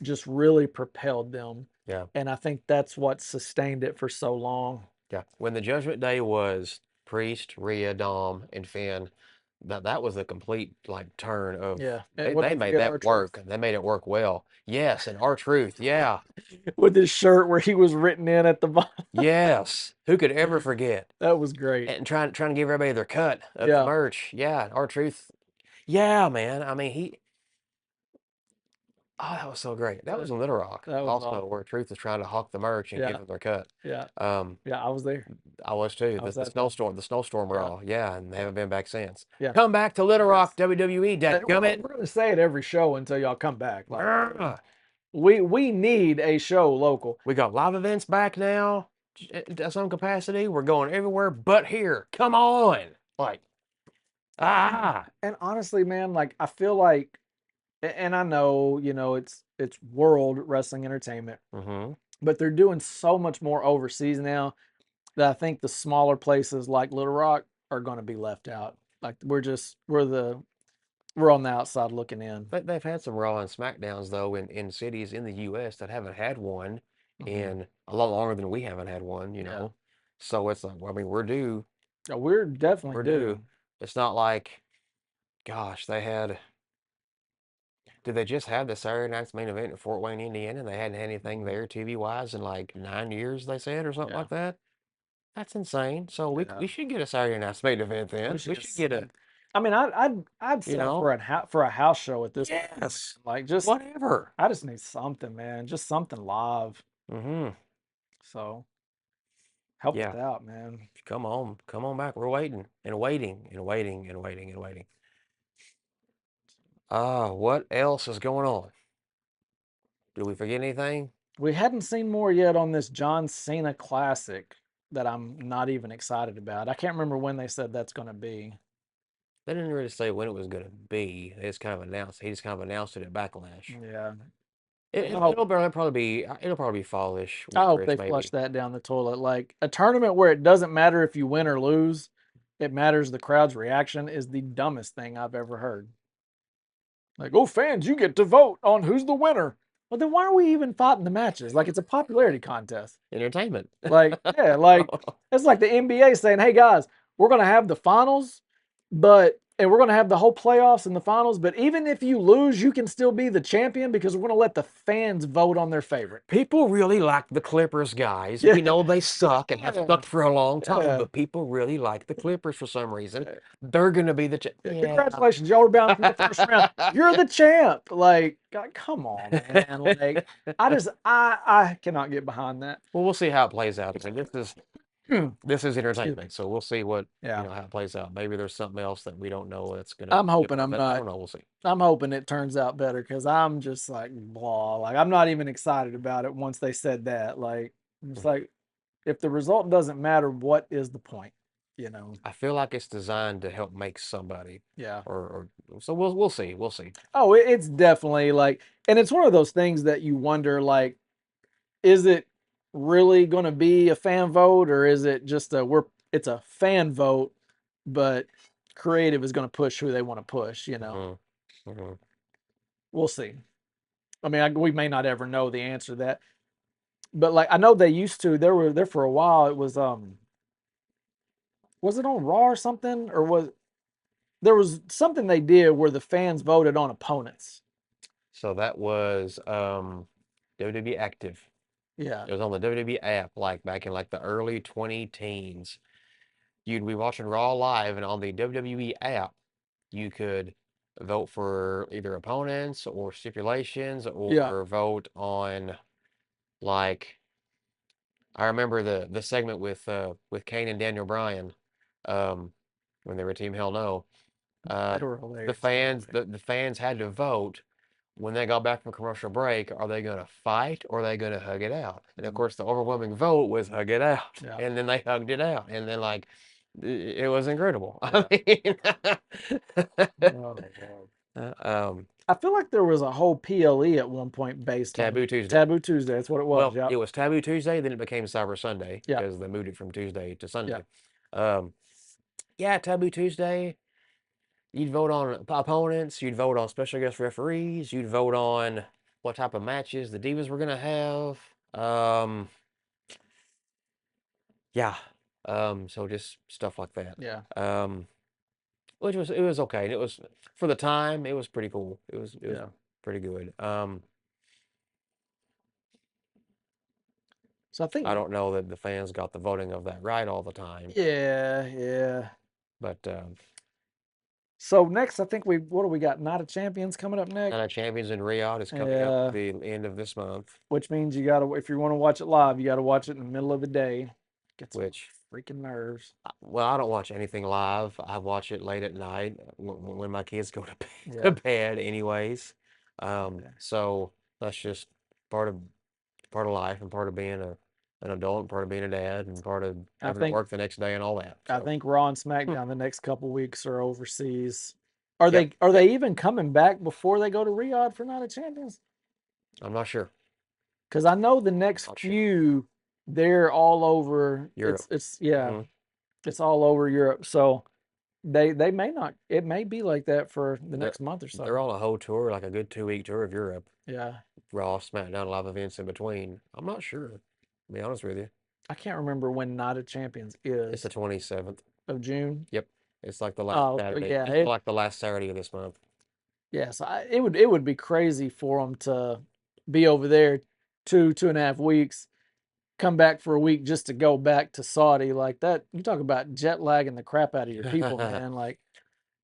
just really propelled them. yeah, And I think that's what sustained it for so long. yeah. When the Judgment Day was Priest, Rhea, Dom, and Finn, that was a complete like turn of Yeah. And what they don't made forget that R-Truth. work. They made it work well. Yes, and R-Truth, yeah. With his shirt where he was written in at the bottom. Yes. Who could ever forget? That was great. And trying to give everybody their cut of the Yeah. merch. Yeah, R-Truth. Yeah, man. I mean, that was so great. That That, was in Little Rock that was also, awesome. where Truth is trying to hawk the merch and give Yeah. them their cut. Yeah. Um, Yeah. I was there. I was too. I was The at that. snowstorm Yeah. brawl. Yeah, and they Yeah. haven't been back since. Yeah. Come back to Little Rock, Yes. WWE, And we're, dadgummit. we're going to say it every show until y'all come back. Like, Grr. we need a show local. We got live events back now at some capacity. We're going everywhere but here. Come on. Like, ah. And honestly, man, like I feel like, and I know, it's world wrestling entertainment, Mm-hmm. but they're doing so much more overseas now that I think the smaller places like Little Rock are going to be left out. Like we're on the outside looking in. They've had some Raw and SmackDowns though in cities in the U.S. that haven't had one Mhm. in a lot longer than we haven't had one, you Yeah. know. So it's like, well, I mean, we're due. Yeah, we're definitely We're due. due. It's not like, gosh, they had. Did they just have the Saturday night's main event in Fort Wayne, Indiana? And they hadn't had anything Mhm. there TV wise in like 9 years, they said, or something Yeah. like that. That's insane. So Yeah. we should get a Saturday night's main event We then. should We get should get a, some. I mean, I'd you sell know, for a house show at this point, man. yes, Like just whatever. I just need something, man. Just something live. Mm-hmm. So help us Yeah. out, man. Come on back. We're waiting and waiting and waiting and waiting and waiting. What else is going on? Did we forget anything? We hadn't seen more yet on this John Cena Classic that I'm not even excited about. I can't remember when they said that's going to be. They didn't really say when it was going to be. They just kind of announced. He just kind of announced it at Backlash. Yeah. It, I it, hope, it'll probably be fallish, I hope they winterish flush maybe. that down the toilet. Like a tournament where it doesn't matter if you win or lose, it matters the crowd's reaction is the dumbest thing I've ever heard. Like, oh, fans, you get to vote on who's the winner. Well, then why are we even fighting the matches? Like, it's a popularity contest. Entertainment. Like, yeah, like it's like the NBA saying, "Hey guys, we're going to have the finals, and we're going to have the whole playoffs and the finals, but even if you lose, you can still be the champion because we're going to let the fans vote on their favorite." People really like the Clippers, guys. Yeah. We know they suck and have Yeah. sucked for a long time, Yeah. but people really like the Clippers for some reason. They're going to be the yeah. Congratulations, y'all were bound for the first round. You're the champ. Like, God, come on, man. Like, I cannot get behind that. Well, we'll see how it plays out. I mean, this is Excuse me. entertainment, so we'll see what Yeah. how it plays out. Maybe there's something else that we don't know that's gonna I'm be hoping different, I'm but I not. don't know. We'll see. I'm hoping it turns out better because I'm just like blah. Like I'm not even excited about it once they said that. Like it's like if the result doesn't matter, what is the point? You know? I feel like it's designed to help make somebody, Yeah. or so we'll see. We'll see. Oh, it's definitely like, and it's one of those things that you wonder, like, is it really going to be a fan vote or is it just it's a fan vote, but creative is going to push who they want to push, you know? We'll see. I mean, we may not ever know the answer to that, but like I know they used to. There were there for a while. It was it on Raw or something, or was there was something they did where the fans voted on opponents? So that was WWE Active. Yeah, It was on the WWE app, like back in like the early 2010s. You'd be watching Raw live, and on the WWE app, you could vote for either opponents or stipulations, yeah, or vote on like I remember the segment with Kane and Daniel Bryan, um, when they were Team Hell No. they were The hilarious. fans the fans had to vote when they got back from commercial break, are they going to fight or are they going to hug it out? And of course, the overwhelming vote was hug it out. Yeah. And then they hugged it out. And then, like, it was incredible. Yeah. I mean, Oh, I I feel like there was a whole PLE at one point based on Taboo Tuesday. Taboo Tuesday. That's what it was. Well, Yeah, it was Taboo Tuesday, then it became Cyber Sunday yeah, because they moved it from Tuesday to yeah, Sunday. Yeah, Taboo Tuesday. You'd vote on opponents, you'd vote on special guest referees, you'd vote on what type of matches the Divas were gonna have. Yeah. So just stuff like that. yeah. Which was it was okay. And it was for the time, it was pretty cool. It was Yeah. pretty good. So I think, I don't know that the fans got the voting of that right all the time, yeah, yeah. but So next, I think what do we got? Night of Champions coming up next. Night of Champions in Riyadh is coming Yeah, up the end of this month, which means you gotta, if you want to watch it live, you gotta watch it in the middle of the day. Get some which freaking nerves. well, I don't watch anything live. I watch it late at night when my kids go to Yeah. to bed anyways. Okay. So that's just part of life and part of being an adult, part of being a dad, and part of I having to think work the next day and all that. I So think Raw and SmackDown the next couple weeks are overseas. Are yep, they even coming back before they go to Riyadh for Night of Champions? I'm not sure. Because I know the next Not sure. few they're all over. Europe. It's yeah, Mhm. it's all over Europe. So they may not. It may be like that for the They're next month or so. they're on a whole tour, like a good 2 week tour of Europe. Yeah, Raw, SmackDown, live events in between. I'm not sure. To be honest with you, I can't remember when Night of Champions it's is the 27th. of June. Yep, it's like the last Oh Saturday. yeah, It's like the last Saturday of this month. yes. It would be crazy for them to be over there 2.5 weeks, come back for a week just to go back to Saudi like that. You talk about jet lagging the crap out of your people, man. Like,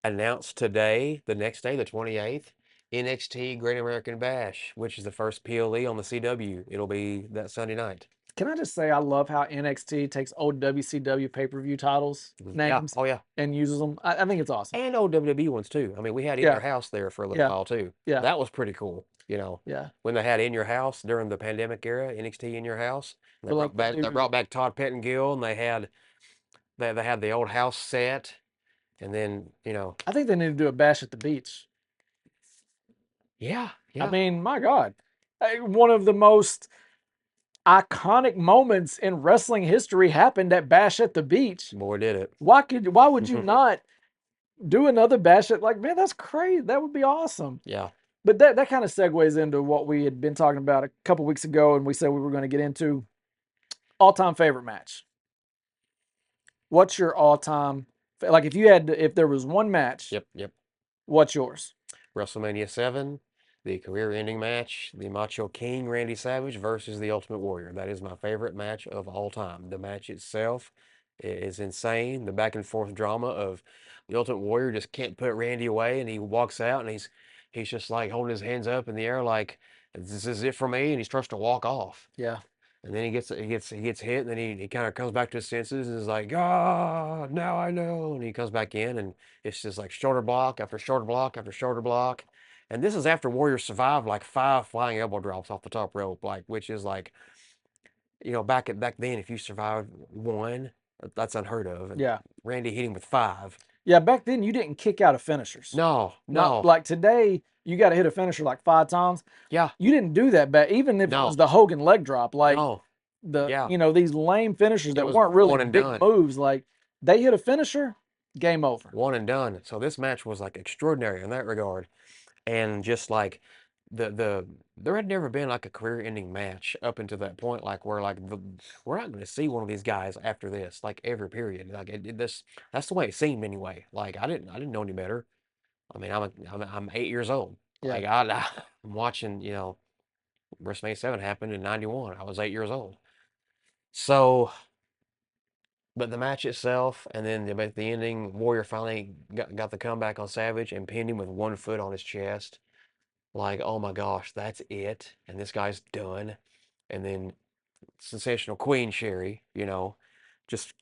Announced today, the next day, the 28th, NXT Great American Bash, which is the first PLE on the CW. It'll be that Sunday night. Can I just say I love how NXT takes old WCW pay-per-view titles Yeah. names Oh, yeah. and uses them? I think it's awesome. And old WWE ones too. I mean, we had In Yeah, Your House there for a little yeah, while too. yeah, That was pretty cool. yeah. When they had In Your House during the pandemic era, NXT In Your House, and But like the they new, brought back Todd Pettengill, and they had the old house set, and then I think they need to do a Bash at the Beach. yeah, I yeah, mean, my God, one of the most iconic moments in wrestling history happened at Bash at the Beach. boy did it. Why would you not do another Bash at, like, man, that's crazy. That would be awesome. Yeah. But that kind of segues into what we had been talking about a couple weeks ago, and we said we were going to get into all-time favorite match. What's your all-time, like, if there was one match, Yep. what's yours? WrestleMania 7, the career-ending match, the Macho King Randy Savage versus the Ultimate Warrior. That is my favorite match of all time. The match itself is insane. The back and forth drama of the Ultimate Warrior just can't put Randy away, and he walks out and he's just like holding his hands up in the air like this is it for me, and he starts to walk off. Yeah, And then he gets hit, and then he kind of comes back to his senses and is like, ah, now I know. And he comes back in, and it's just like shoulder block after shoulder block after shoulder block. And this is after Warrior survived like 5 flying elbow drops off the top rope, like which is like, back then if you survived one, that's unheard of. And yeah, Randy hit him with 5. yeah. Back then, you didn't kick out of finishers. No, Not no, like today. You got to hit a finisher like 5 times. yeah, You didn't do that back, even if it was no, the Hogan leg drop. Like no, yeah. these lame finishers It that was weren't really one and big done. moves. Like they hit a finisher, game over. One and done. So this match was like extraordinary in that regard. And just like there had never been like a career-ending match up until that point, like where we're not going to see one of these guys after this, like every period. Like that's the way it seemed anyway. Like I didn't know any better. I mean, I'm 8 years old. Yeah, Like I'm watching, WrestleMania 7 happened in '91. I was 8 years old. So, but the match itself, and then at the ending, Warrior finally got the comeback on Savage and pinned him with 1 foot on his chest. Like, oh my gosh, that's it. And this guy's done. And then sensational Queen Sherry, just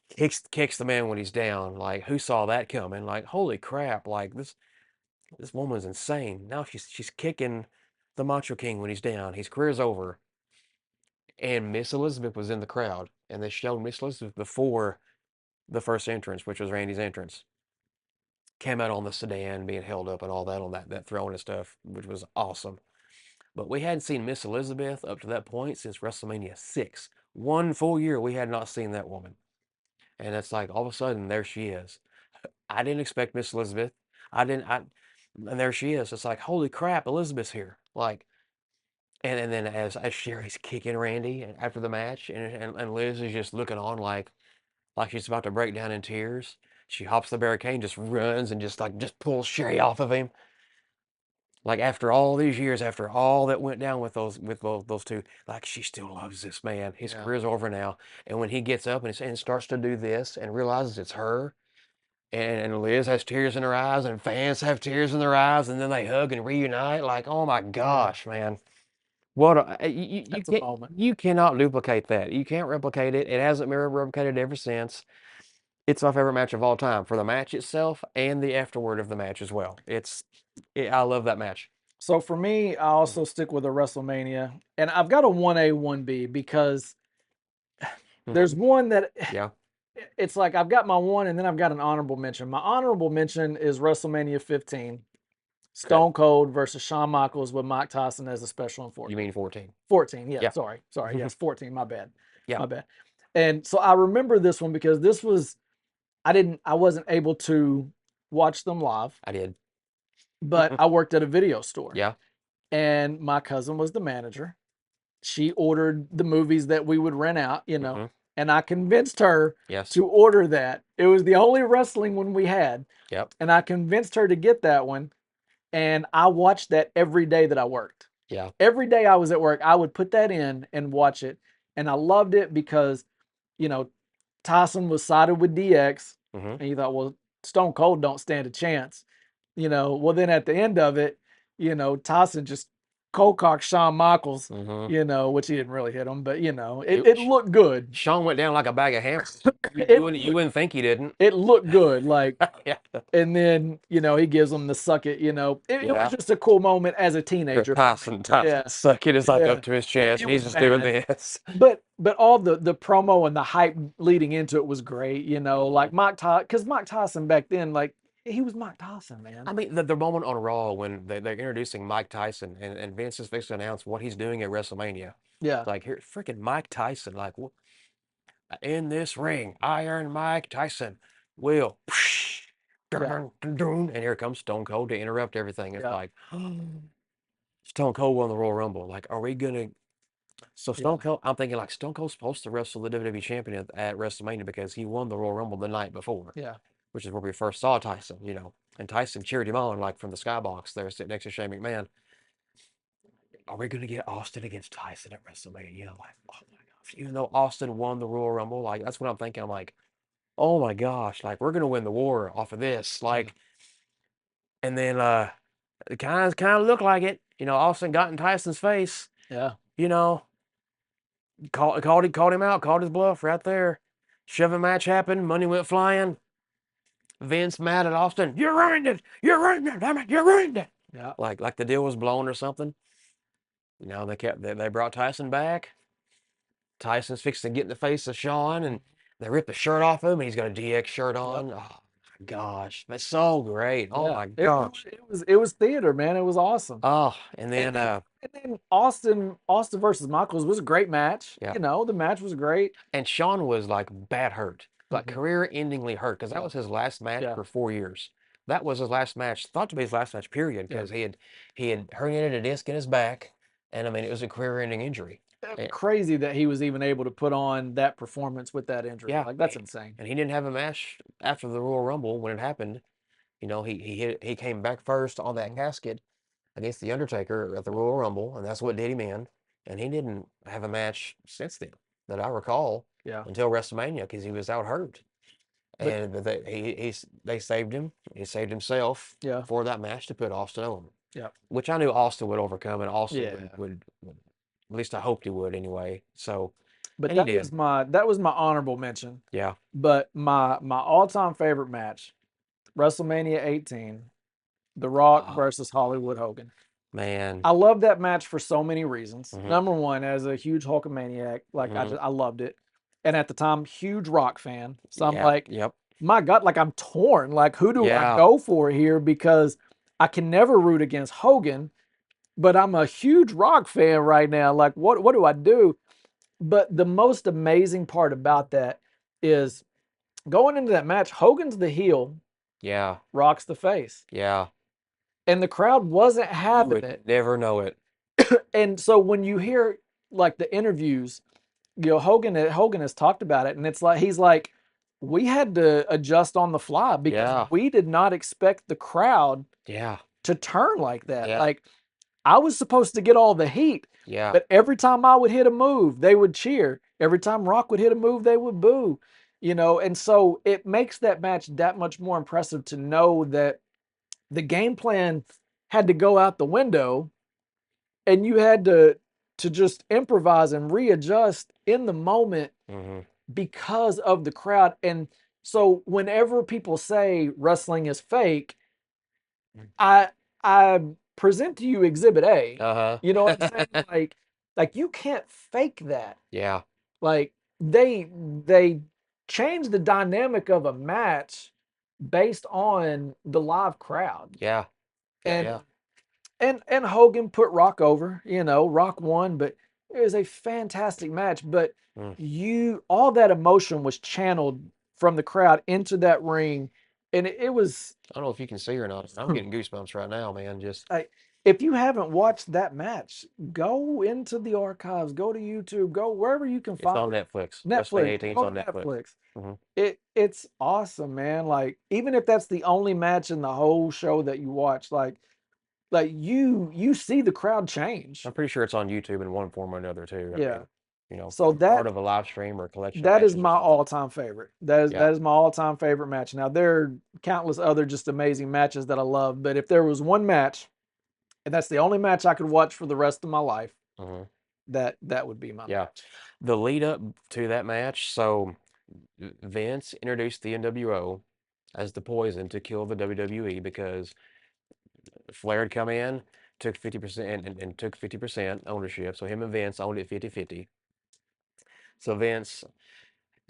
kicks the man when he's down. Like, who saw that coming? Like, holy crap! Like this woman's insane. Now she's kicking the Macho King when he's down. His career's over. And Miss Elizabeth was in the crowd, and they showed Miss Elizabeth before the first entrance, which was Randy's entrance. Came out on the sedan, being held up and all that on that throne and stuff, which was awesome. But we hadn't seen Miss Elizabeth up to that point since WrestleMania 6. 1 full year we had not seen that woman. And it's like all of a sudden there she is. I didn't expect Miss Elizabeth. And there she is. It's like, holy crap, Elizabeth's here. Like, and then as Sherry's kicking Randy after the match, and Liz is just looking on like she's about to break down in tears. She hops the barricade, just runs and just pulls Sherry off of him. Like after all these years, after all that went down with those two, like she still loves this man. His yeah, career's over now, and when he gets up and starts to do this and realizes it's her, and Liz has tears in her eyes, and fans have tears in their eyes, and then they hug and reunite. Like, oh my yeah. gosh, man, what That's a moment. you cannot duplicate that. You can't replicate it. It hasn't been replicated ever since. It's my favorite match of all time for the match itself and the afterward of the match as well. I love that match. So for me, I also stick with a WrestleMania, and I've got a 1A, 1B because there's Mhm. one that Yeah. it's like I've got my one, and then I've got an honorable mention. My honorable mention is WrestleMania 15, Okay. Stone Cold versus Shawn Michaels with Mike Tyson as a special You enforcer. mean 14? 14, yeah, Yeah. sorry, yes, 14, my bad, Yeah. my bad. And so I remember this one because this was I wasn't able to watch them live, I did. but I worked at a video store, Yeah. and my cousin was the manager. She ordered the movies that we would rent out, Hmm. and I convinced her Yes. to order that. It was the only wrestling one we had, Yep. and I convinced her to get that one, and I watched that every day that I worked. Yeah. Every day I was at work, I would put that in and watch it, and I loved it because, you know, Tyson was sided with DX, Hmm. and you thought, well, Stone Cold don't stand a chance, well, then at the end of it, Tyson just Colcock Shawn Michaels, Mhm. you know, which he didn't really hit him, but you know, it, It it looked good. Sean went down like a bag of hammers. You It you wouldn't think he didn't. it looked good, like, Yeah. and then you know he gives him the suck it. You know, it was Yeah. just a cool moment as a teenager for me. Tyson Yeah, sucking his like yeah, up to his chest, it and he's was just doing bad. this. But all the promo and the hype leading into it was great. You know, like Mike Tyson, because Mike Tyson back then, like he was Mike Tyson, man. I mean, the moment on Raw when they're introducing Mike Tyson and Vince is fixing to announce what he's doing at WrestleMania. Yeah, Like, here, freaking Mike Tyson. Like, in this ring, Iron Mike Tyson will. yeah, And here comes Stone Cold to interrupt everything. It's yeah, like, Stone Cold won the Royal Rumble. Like, are we going to. So, yeah, Stone Cold, I'm thinking, like, Stone Cold's supposed to wrestle the WWE champion at WrestleMania because he won the Royal Rumble the night before, yeah, which is where we first saw Tyson, you know. And Tyson cheered him on, like, from the skybox there, sitting next to Shane McMahon. Are we going to get Austin against Tyson at WrestleMania? Like, oh my gosh. Even though Austin won the Royal Rumble, like, that's what I'm thinking. I'm like, oh my gosh, like, we're going to win the war off of this. Like, and then, it kind of looked like it. You know, Austin got in Tyson's face, yeah, you know, called him out, called his bluff right there. Shoving match happened. Money went flying. Vince mad at Austin. You ruined it. You ruined it. Damn it. You ruined it. yeah. Like the deal was blown or something. You know, they brought Tyson back. Tyson's fixing to get in the face of Sean, and they rip the shirt off him, and he's got a DX shirt Yep. on. Oh my gosh, that's so great. Oh Yeah, my gosh. it was theater, man. It was awesome. Oh, and And then then and then Austin versus Michaels was a great match. yeah, You know, the match was great. and Sean was like bad hurt, like Mhm. career-endingly hurt, because that Yeah, was his last match yeah, for 4 years. That was his last match, thought to be his last match, period, yeah. because he had herniated a disc in his back, and I mean it was a career-ending injury. Eh, Crazy that he was even able to put on that performance with that injury. Yeah, Like that's insane. and he didn't have a match after the Royal Rumble when it happened. You know, he came back first on that Mhm. casket against the Undertaker at the Royal Rumble, and that's what did him in. And he didn't have a match since then that I recall Yeah, until WrestleMania because he was out hurt. but And they saved him. He saved himself yeah, for that match to put Austin on, yeah, which I knew Austin would overcome, and Austin yeah. would at least I hoped he would anyway. So, But and he did. that was my honorable mention. Yeah. But my all time favorite match, WrestleMania 18, The Rock Oh versus Hollywood Hogan. man. I love that match for so many reasons. Hmm. Number one, as a huge Hulkamaniac, like Hmm. I loved it, and at the time, huge Rock fan. So I'm Yeah. like, Yep. my God, like I'm torn. Like, who do I Yeah. go for here? Because I can never root against Hogan, but I'm a huge Rock fan right now. Like, what do I do? But the most amazing part about that is going into that match, Hogan's the heel, Yeah. Rock's the face, Yeah. and the crowd wasn't You having would it. never know it. And so when you hear like the interviews, you know, Hogan has talked about it, and it's like he's like, we had to adjust on the fly because Yeah. we did not expect the crowd Yeah. to turn like that. Yeah. Like I was supposed to get all the heat, Yeah. but every time I would hit a move, they would cheer. Every time Rock would hit a move, they would boo. You know, and so it makes that match that much more impressive to know that the game plan had to go out the window and you had to just improvise and readjust in the moment Hmm. because of the crowd. And so whenever people say wrestling is fake, I I present to you exhibit A. You know what I'm saying? Uh-huh. Like you can't fake that. Yeah. Like they change the dynamic of a match based on the live crowd. Yeah. Yeah. And Yeah. and Hogan put Rock over, you know, Rock won, but it was a fantastic match. But Mm. all that emotion was channeled from the crowd into that ring, and it was I don't know if you can see or not. I'm getting goosebumps right now, man. Just like if you haven't watched that match, go into the archives, go to YouTube, go wherever you can it's find on it. Netflix. WrestleMania Netflix, 18 is go to on Netflix. Netflix. Hmm. It's awesome, man. Like even if that's the only match in the whole show that you watch, like you see the crowd change. I'm pretty sure it's on YouTube in one form or another too. I Yeah. mean, So part of a live stream or a collection of that is matches or my something. all-time favorite. That is Yeah. that is my all-time favorite match. Now there are countless other just amazing matches that I love, but if there was one match and that's the only match I could watch for the rest of my life. Mhm. That would be my Yeah. match. The lead up to that match, so Vince introduced the NWO as the poison to kill the WWE because Flair had come in, took 50% and took 50% ownership. So him and Vince owned it 50-50. So Vince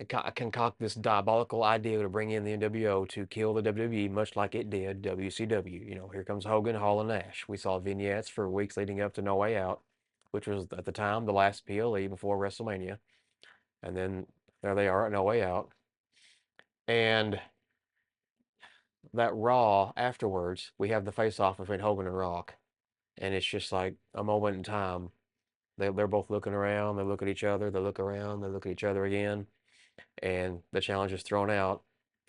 concoct this diabolical idea to bring in the NWO to kill the WWE, much like it did WCW. You know, here comes Hogan, Hall, and Nash. We saw vignettes for weeks leading up to No Way Out, which was at the time the last PLE before WrestleMania. And then there they are at No Way Out. And that Raw afterwards, we have the face off between Hogan and Rock. And it's just like a moment in time. They're both looking around, they look at each other, they look around, they look at each other again. And the challenge is thrown out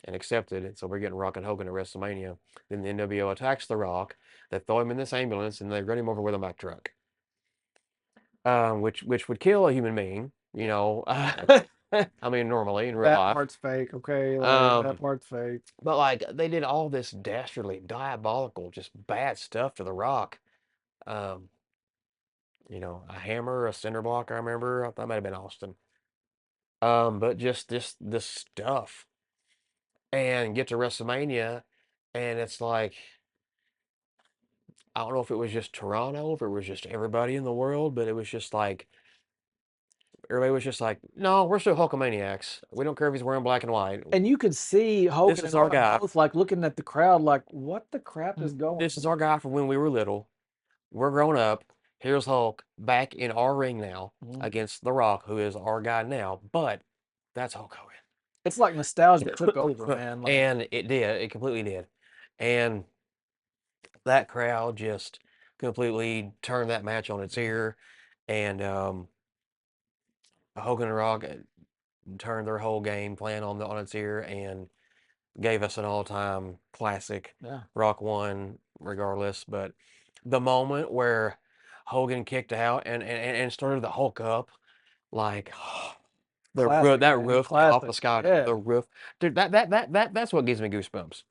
and accepted. And so we're getting Rock and Hogan at WrestleMania. Then the NWO attacks The Rock. They throw him in this ambulance and they run him over with a Mack truck, which would kill a human being, you know. I mean, normally in real That life. part's fake, okay? Like that Um, part's fake. but like they did all this dastardly, diabolical, just bad stuff to The Rock. Um, you know, a hammer, a cinder block. I remember that might have been Austin. But just this stuff, and get to WrestleMania, and it's like I don't know if it was just Toronto, if it was just everybody in the world, but it was just like everybody was just like, no, we're still Hulkamaniacs. We don't care if he's wearing black and white. And you could see This Hogan is and our Rock guy. both like looking at the crowd like, what the crap is going This is our guy from when we were little. We're grown up. Here's Hulk back in our ring now on? against The Rock, who is our guy now. But that's Hulk Hogan. It's like nostalgia took over, man. Like, And it did. It completely did. And that crowd just completely turned that match on its ear. And Hogan and Rock turned their whole game plan on its ear and gave us an all-time classic. yeah, Rock won regardless, but the moment where Hogan kicked out and started the Hulk up, like classic, that man. roof came off the Classic. sky, Yeah, the roof, dude. That's what gives me goosebumps.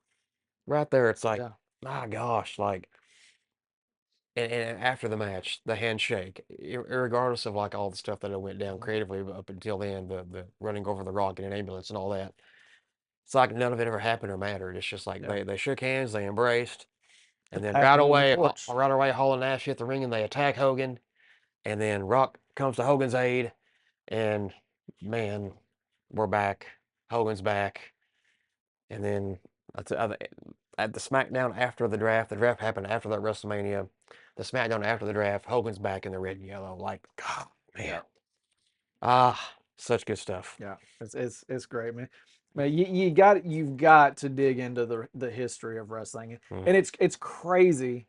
Right there, it's like, yeah. my gosh, like, and after the match, the handshake, regardless of like all the stuff that went down creatively up until then, the running over the Rock in an ambulance and all that. It's like none of it ever happened or mattered. It's just like Yeah. they shook hands, they embraced, The and then passing of the torch. right away, Hall and Nash hit the ring and they attack Hogan, and then Rock comes to Hogan's aid, and man, we're back. Hogan's back, and then at the SmackDown after the draft happened after that WrestleMania. The SmackDown after the draft, Hogan's back in the red and yellow. Like, God, man, Yeah. such good stuff. Yeah, it's great, man. Man, you've got to dig into the history of wrestling, Mhm. and it's crazy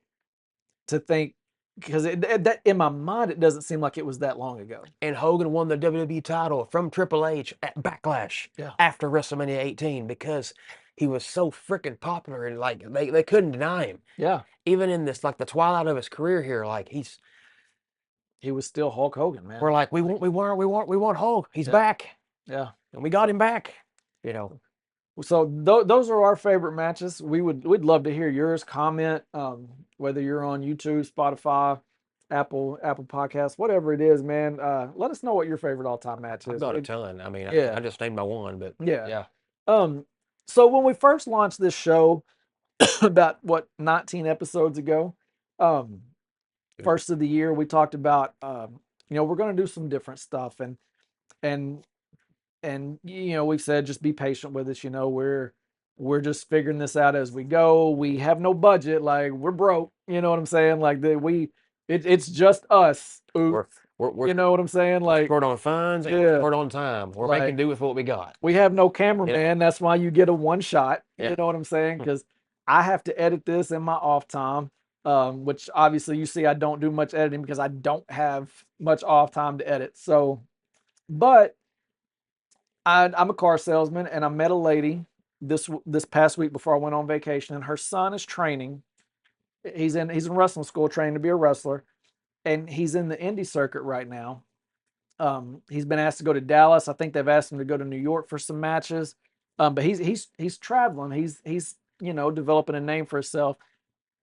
to think because that in my mind it doesn't seem like it was that long ago. And Hogan won the WWE title from Triple H at Backlash Yeah. after WrestleMania 18 because he was so freaking popular and like they couldn't deny him. Yeah, Even in this like the twilight of his career here, like he was still Hulk Hogan, man. we're like we want Hulk. He's Yeah. back. Yeah. And we got him back. You know. So those are our favorite matches. We'd love to hear yours. Comment, whether you're on YouTube, Spotify, Apple Podcasts, whatever it is, man. Let us know what your favorite all time match I've is. got a ton. I mean, Yeah. I just named my one, but Yeah. yeah. So when we first launched this show about 19 episodes ago, first of the year, we talked about we're going to do some different stuff, and we said just be patient with us. We're just figuring this out as we go. We have no budget, like we're broke. You know what I'm saying? Like it's just us. We're You know what I'm saying? Like short on funds and yeah, short on time. We're like making do with what we got. we have no cameraman. That's why you get a one shot. Yeah. You know what I'm saying? Because I have to edit this in my off time, which obviously you see I don't do much editing because I don't have much off time to edit. So, but I'm a car salesman, and I met a lady this past week before I went on vacation, and her son is training. He's in wrestling school, training to be a wrestler, and he's in the indie circuit right now. He's been asked to go to Dallas. I think they've asked him to go to New York for some matches. But he's traveling. He's developing a name for himself.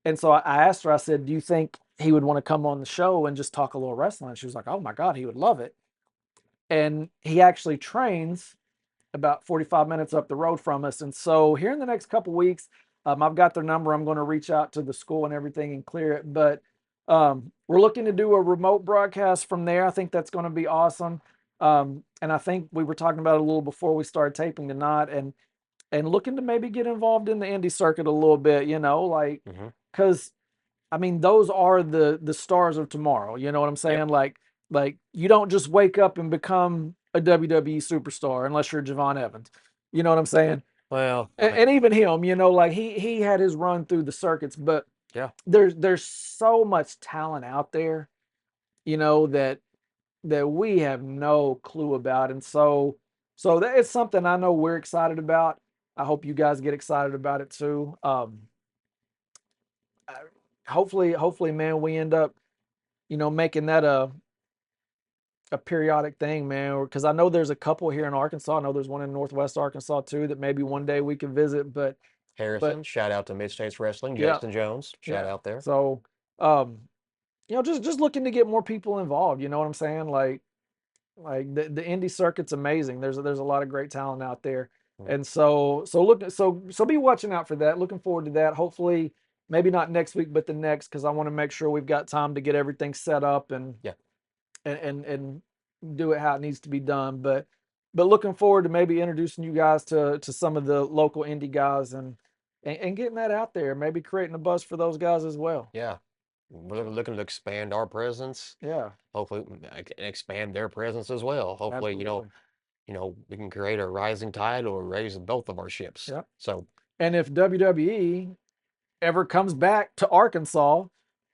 And so I asked her. I said, "Do you think he would want to come on the show and just talk a little wrestling. And she was like, oh my God, he would love it. And he actually trains about 45 minutes up the road from us. And so here in the next couple weeks, I've got their number. I'm going to reach out to the school and everything and clear it. But we're looking to do a remote broadcast from there. I think that's going to be awesome. And I think we were talking about it a little before we started taping tonight, and looking to maybe get involved in the indie circuit a little bit, you know, like, because I mean, those are the stars of tomorrow. You know what I'm saying? Like you don't just wake up and become a WWE superstar unless you're Javon Evans. You know what I'm saying? Well, And even him, you know, like he had his run through the circuits, but yeah, there's so much talent out there, you know, that we have no clue about. And so that it's something I know we're excited about. I hope you guys get excited about it too. Hopefully, man, we end up, you know, making that a periodic thing, man. Because I know there's a couple here in Arkansas. I know there's one in Northwest Arkansas too that maybe one day we can visit. But Harrison, shout out to Mid States Wrestling. yeah, Justin Jones, shout out there. So, you know, just looking to get more people involved. You know what I'm saying? Like the indie circuit's amazing. There's a lot of great talent out there. And so be watching out for that. Looking forward to that. Hopefully, maybe not next week, but the next, because I want to make sure we've got time to get everything set up and and do it how it needs to be done. But looking forward to maybe introducing you guys to some of the local indie guys and getting that out there. Maybe creating a buzz for those guys as well. Yeah. We're looking to expand our presence. Yeah. Hopefully expand their presence as well. Hopefully, Absolutely. you know, we can create a rising tide or raise both of our ships. Yeah. So, and if WWE ever comes back to Arkansas,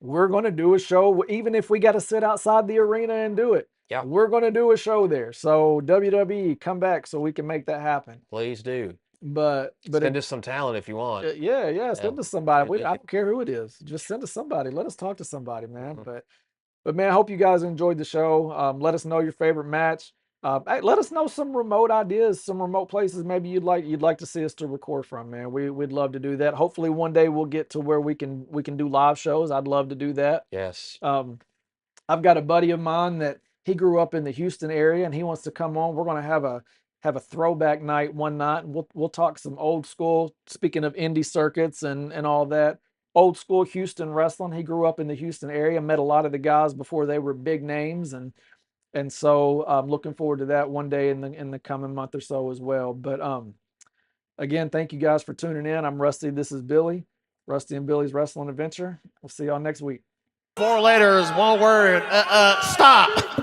we're going to do a show, even if we got to sit outside the arena and do it. yeah, We're going to do a show there. So WWE, come back so we can make that happen. please do. But Send us some talent if you want. yeah, send us somebody. I don't care who it is. Just send us somebody. Let us talk to somebody, man. But man, I hope you guys enjoyed the show. Let us know your favorite match. Hey, let us know some remote ideas, some remote places maybe you'd like to see us to record from, man. We'd love to do that. Hopefully one day we'll get to where we can do live shows. I'd love to do that. Yes. I've got a buddy of mine that he grew up in the Houston area and he wants to come on. We're going to have a throwback night one night, and we'll talk some old school, speaking of indie circuits and all that. Old school Houston wrestling. He grew up in the Houston area, met a lot of the guys before they were big names, and so I'm looking forward to that one day in the coming month or so as well. But again, thank you guys for tuning in. I'm Rusty. This is Billy. Rusty and Billy's Wrestling Adventure. We'll see y'all next week. 4 letters, 1 word. Stop.